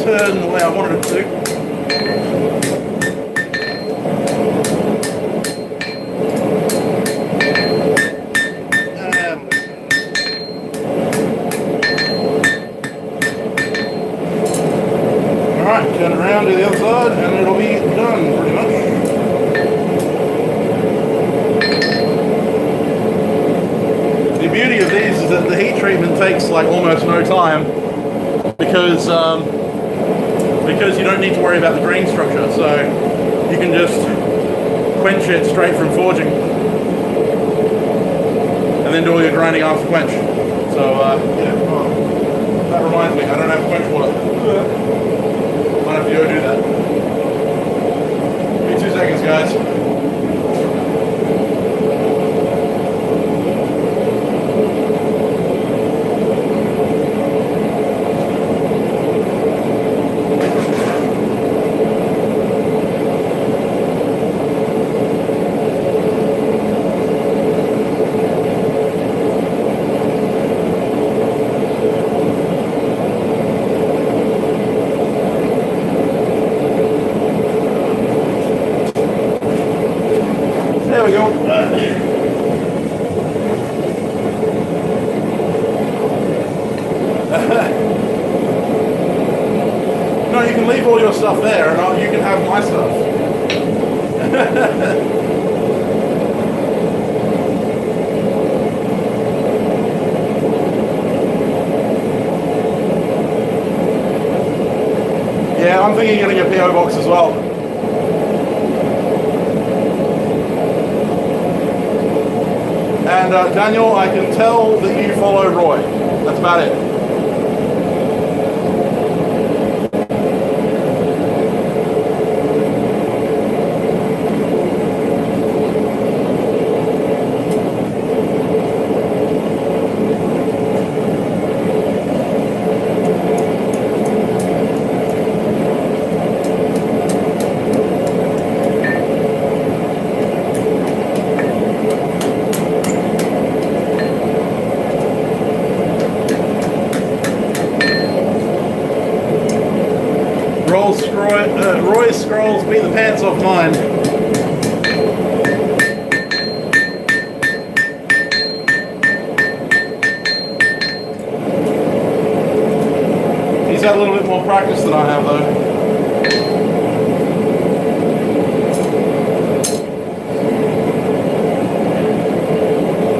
[SPEAKER 1] Turn the way I wanted it to. Alright, turn it around to the other side and it'll be done pretty much. The beauty of these is that the heat treatment takes like almost no time because you don't need to worry about the green structure, so you can just quench it straight from forging and then do all your grinding after quench. So yeah, that reminds me, I don't have quench water. Might have to go do that. Give me 2 seconds, guys. go. No, you can leave all your stuff there, and you can have my stuff. Yeah, I'm thinking of getting a PO box as well. And Daniel, I can tell that you follow Roy. That's about it. Roy's scrolls beat the pants off mine. He's had a little bit more practice than I have, though.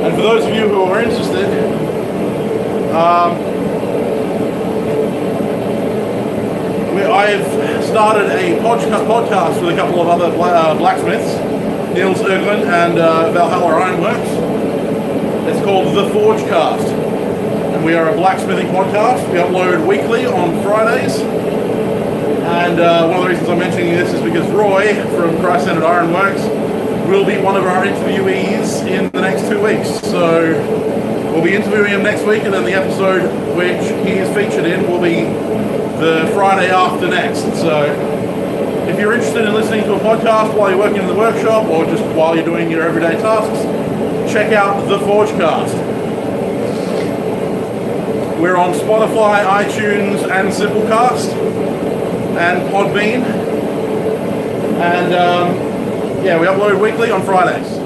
[SPEAKER 1] And for those of you who are interested, I've started a podcast with a couple of other blacksmiths, Niels Erglin and Valhalla Ironworks. It's called The Forgecast, and we are a blacksmithing podcast. We upload weekly on Fridays, and one of the reasons I'm mentioning this is because Roy from Christ-Centered Ironworks will be one of our interviewees in the next 2 weeks. So we'll be interviewing him next week, and then the episode which he is featured in will be the Friday after next. So if you're interested in listening to a podcast while you're working in the workshop or just while you're doing your everyday tasks, check out The Forgecast. We're on Spotify, iTunes, and Simplecast, and Podbean. And yeah, we upload weekly on Fridays.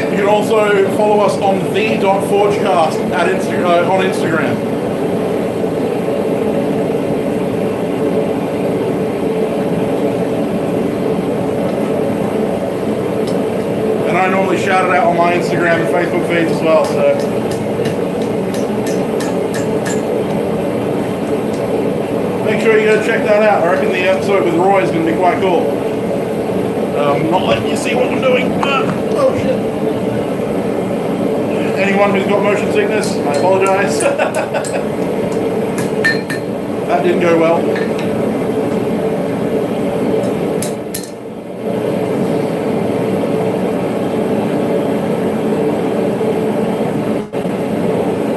[SPEAKER 1] You can also follow us on the.forgecast on Instagram. And I normally shout it out on my Instagram and Facebook feeds as well, so. Make sure you go check that out. I reckon the episode with Roy is going to be quite cool. Not letting you see what I'm doing. Oh shit. Anyone who's got motion sickness, I apologize. That didn't go well.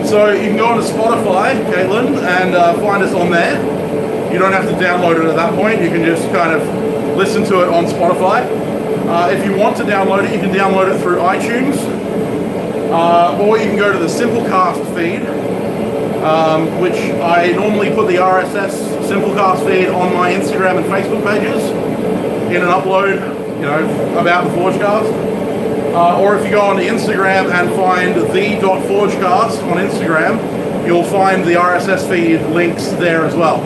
[SPEAKER 1] So you can go onto Spotify, Caitlin, and find us on there. You don't have to download it at that point. You can just kind of listen to it on Spotify. If you want to download it, you can download it through iTunes. Or you can go to the Simplecast feed, which I normally put the RSS Simplecast feed on my Instagram and Facebook pages in an upload, about the Forgecast. Or if you go onto Instagram and find the.forgecast on Instagram, you'll find the RSS feed links there as well.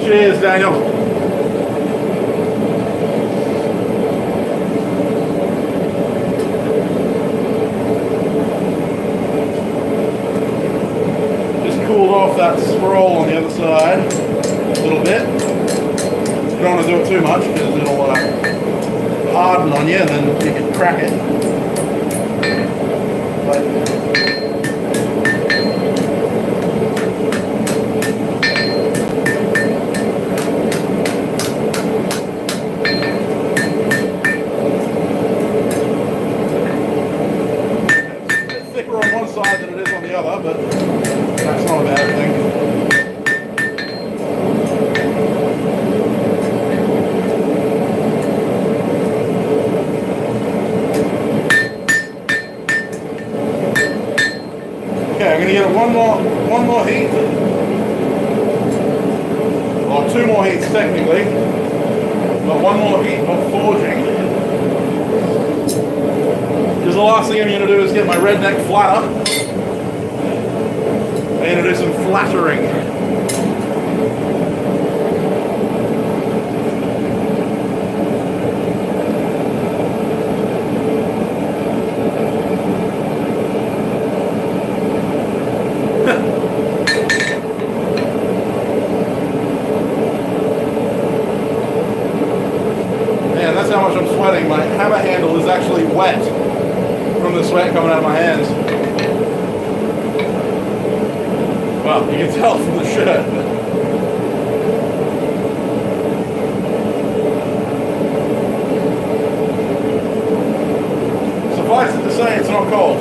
[SPEAKER 1] Cheers, Daniel. Cooled off that scroll on the other side a little bit. You don't want to do it too much because it'll harden on you and then you can crack it. It's a bit thicker on one side than it is on the other, but that's not a bad thing. Okay, I'm going to get it So one more heat, or two more heats technically, but one more heat of forging. Because the last thing I'm going to do is get my redneck flatter. I'm going to do some flattering. Man, that's how much I'm sweating. My hammer handle is actually wet from the sweat coming out of my hands. Well, you can tell from the shirt. Suffice it to say, it's not cold.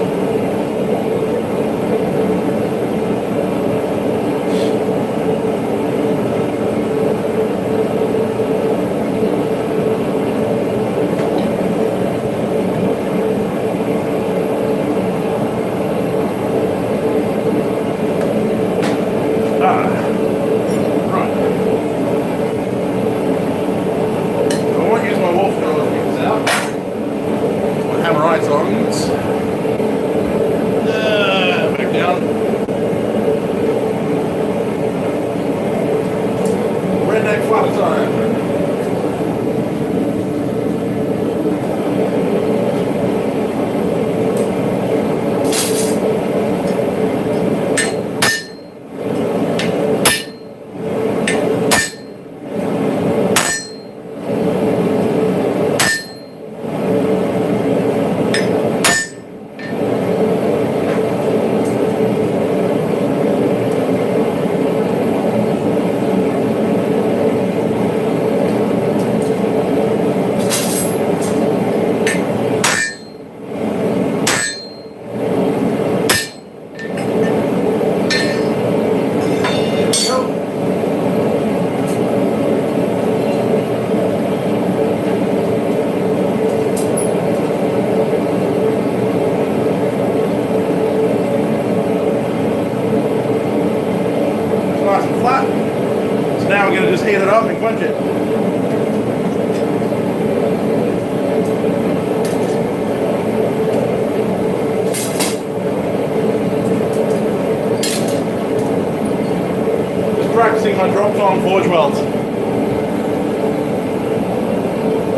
[SPEAKER 1] Practicing my dropped on forge welds.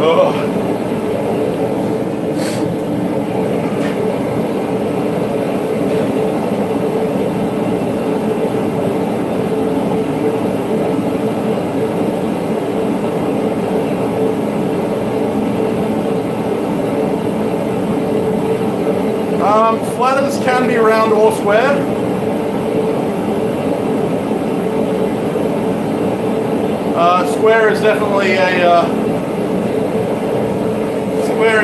[SPEAKER 1] Oh. Flatters can be round or square. Square is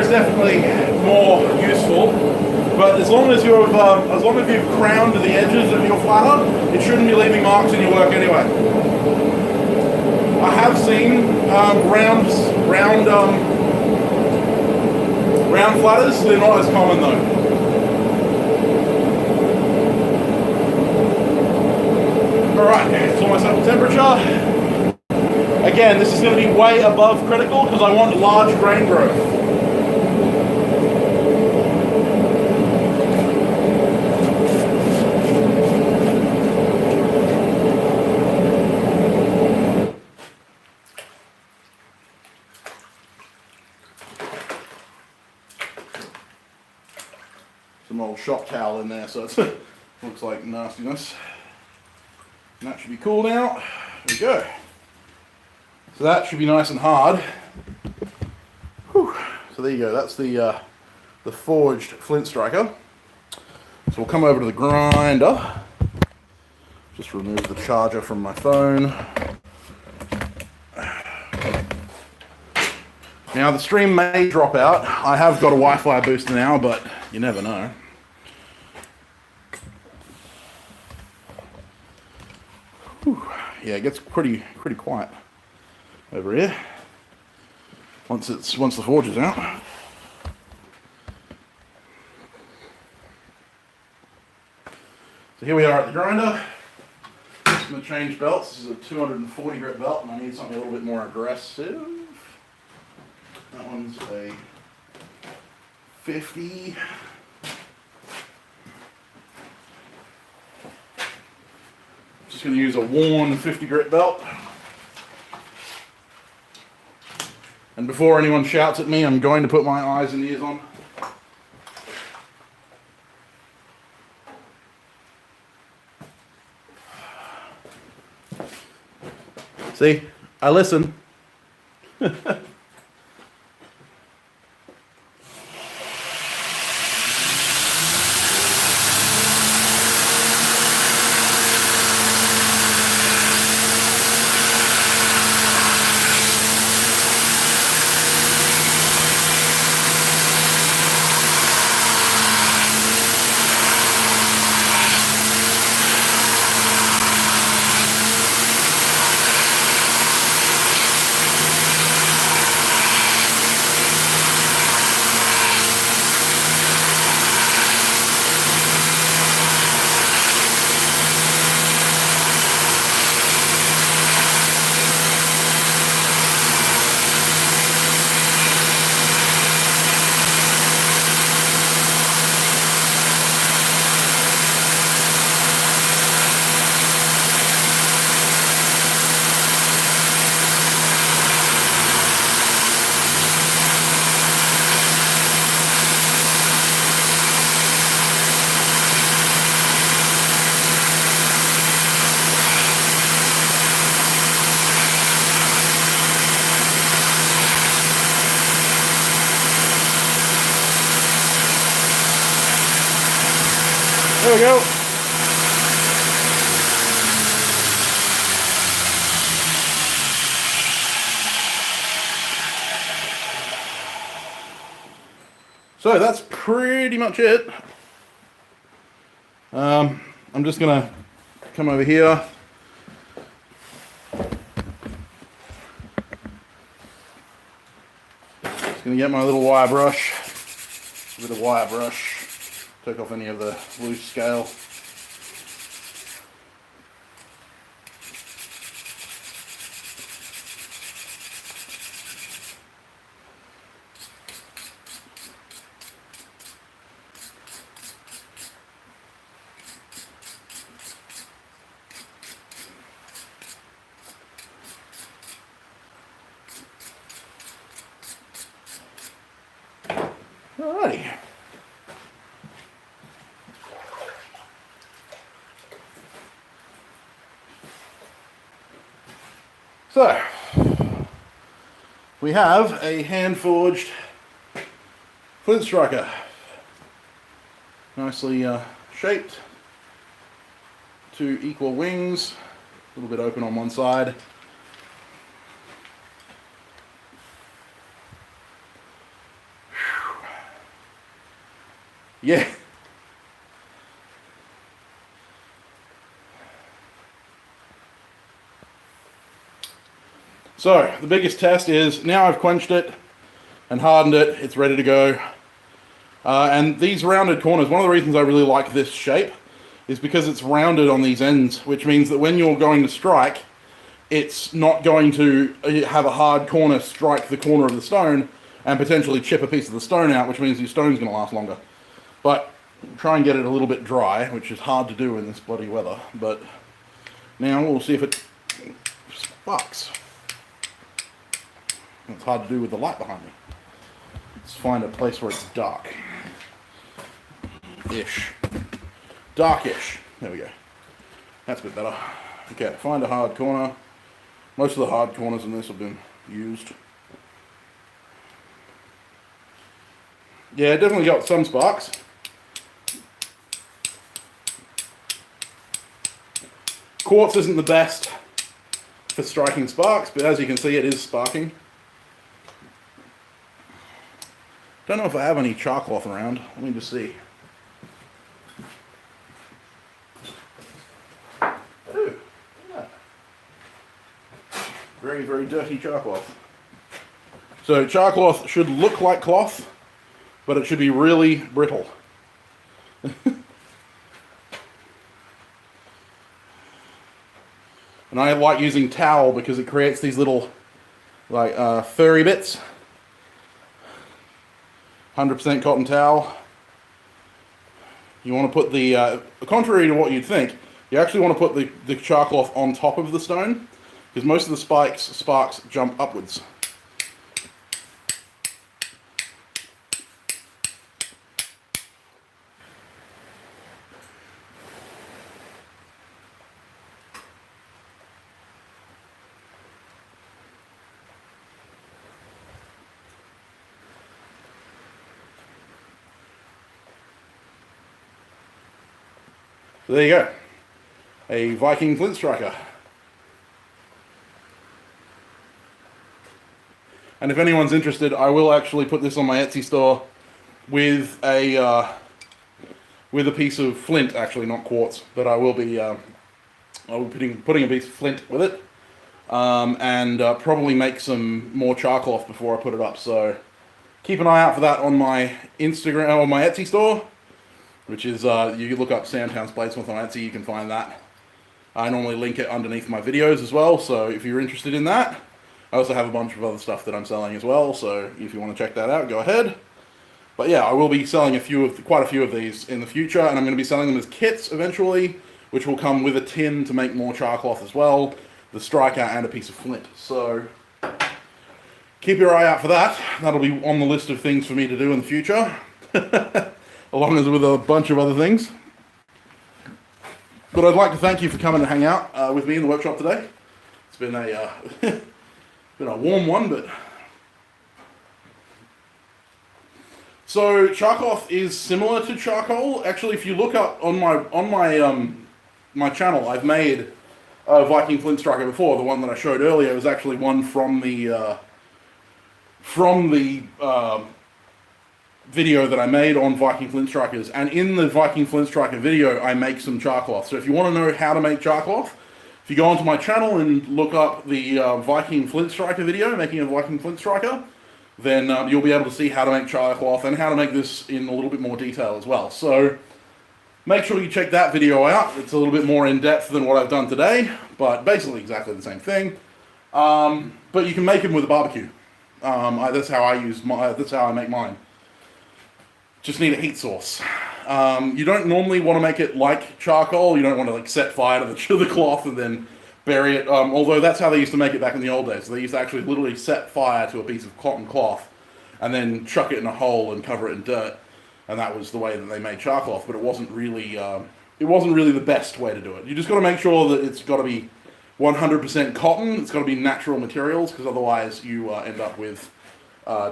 [SPEAKER 1] definitely more useful, but as long as you've crowned the edges of your flatter, it shouldn't be leaving marks in your work anyway. I have seen round flatters. They're not as common though. All right, it's almost up to temperature. Again, this is going to be way above critical because I want large grain growth. Some old shop towel in there, so it looks like nastiness. And that should be cool now. There we go. So that should be nice and hard. Whew. So there you go. That's the forged flint striker. So we'll come over to the grinder. Just remove the charger from my phone. Now the stream may drop out. I have got a Wi-Fi booster now, but you never know. Whew. Yeah, it gets pretty quiet over here once the forge is out. So So here we are at the grinder. I'm going to change belts. This is a 240 grit belt and I need something a little bit more aggressive. That one's a 50. Just going to use a worn 50 grit belt. And before anyone shouts at me, I'm going to put my eyes and ears on. See, I listen. There we go. So that's pretty much it. I'm just gonna come over here. Just gonna get my little wire brush, a bit of wire brush. Take off any of the loose scale. Alrighty. So, we have a hand-forged flint striker. Nicely shaped. 2 equal wings, a little bit open on one side. Yeah. So, the biggest test is, now I've quenched it and hardened it, it's ready to go. And these rounded corners, one of the reasons I really like this shape is because it's rounded on these ends, which means that when you're going to strike, it's not going to have a hard corner strike the corner of the stone and potentially chip a piece of the stone out, which means your stone's going to last longer. But try and get it a little bit dry, which is hard to do in this bloody weather. But now we'll see if it sparks. It's hard to do with the light behind me. Let's find a place where it's dark. Ish. Darkish. There we go. That's a bit better. Okay, find a hard corner. Most of the hard corners in this have been used. Yeah, definitely got some sparks. Quartz isn't the best for striking sparks, but as you can see, it is sparking. Don't know if I have any char cloth around. Let me just see. Ooh, yeah. Very, very dirty char cloth. So char cloth should look like cloth, but it should be really brittle. And I like using towel because it creates these little like furry bits. 100% cotton towel. You want to put the, contrary to what you'd think, you actually want to put the char cloth on top of the stone, because most of the sparks jump upwards. So there you go. A Viking flint striker. And if anyone's interested, I will actually put this on my Etsy store with a piece of flint, actually not quartz, but I will be putting a piece of flint with it, and probably make some more char cloth before I put it up. So keep an eye out for that on my Instagram or my Etsy store, which is you can look up Samtown's Bladesmith on Etsy. You can find that. I normally link it underneath my videos as well, so if you're interested in that. I also have a bunch of other stuff that I'm selling as well, so if you want to check that out, go ahead. But yeah, I will be selling quite a few of these in the future, and I'm going to be selling them as kits eventually, which will come with a tin to make more char cloth as well, the striker, and a piece of flint. So keep your eye out for that. That'll be on the list of things for me to do in the future, along with a bunch of other things. But I'd like to thank you for coming and hang out with me in the workshop today. It's been a been a warm one, but so char cloth is similar to charcoal. Actually, if you look up on my channel, I've made a Viking flint striker before. The one that I showed earlier was actually one from the video that I made on Viking flint strikers. And in the Viking flint striker video, I make some char cloth. So if you want to know how to make char cloth, if you go onto my channel and look up the Viking flint striker video, making a Viking flint striker, then you'll be able to see how to make char cloth and how to make this in a little bit more detail as well. So make sure you check that video out. It's a little bit more in depth than what I've done today, but basically exactly the same thing. But you can make them with a barbecue. That's how I make mine. Just need a heat source. You don't normally want to make it like charcoal. You don't want to like set fire to the cloth and then bury it. Although that's how they used to make it back in the old days. So they used to actually literally set fire to a piece of cotton cloth and then chuck it in a hole and cover it in dirt. And that was the way that they made char cloth. But it wasn't really the best way to do it. You just got to make sure that it's got to be 100% cotton. It's got to be natural materials, because otherwise you end up with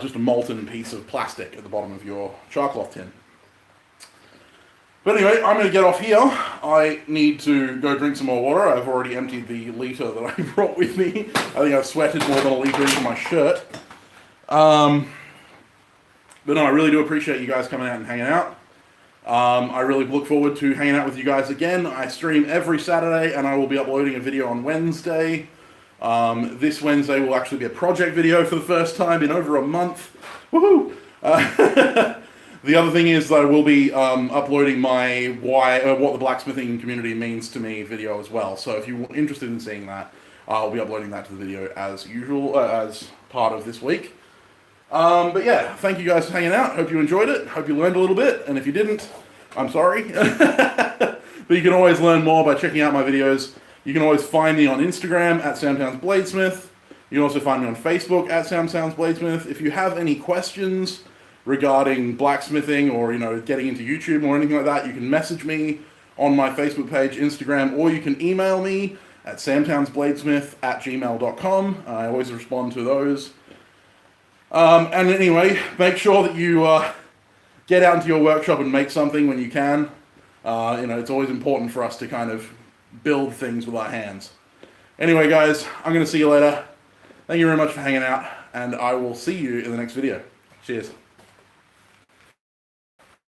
[SPEAKER 1] just a molten piece of plastic at the bottom of your char cloth tin. But anyway, I'm going to get off here. I need to go drink some more water. I've already emptied the litre that I brought with me. I think I've sweated more than a litre into my shirt. But no, I really do appreciate you guys coming out and hanging out. I really look forward to hanging out with you guys again. I stream every Saturday, and I will be uploading a video on Wednesday. This Wednesday will actually be a project video for the first time in over a month. Woohoo! The other thing is that I will be uploading my what the blacksmithing community means to me video as well. So if you're interested in seeing that, I'll be uploading that to the video as usual, as part of this week. But yeah, thank you guys for hanging out. Hope you enjoyed it. Hope you learned a little bit. And if you didn't, I'm sorry. But you can always learn more by checking out my videos. You can always find me on Instagram at Samtown's Bladesmith. You can also find me on Facebook at Samtown's Bladesmith. If you have any questions regarding blacksmithing or, getting into YouTube or anything like that, you can message me on my Facebook page, Instagram, or you can email me at samtownsbladesmith@gmail.com. I always respond to those. And anyway, make sure that you get out into your workshop and make something when you can. It's always important for us to kind of build things with our hands. Anyway, guys, I'm going to see you later. Thank you very much for hanging out, and I will see you in the next video. Cheers.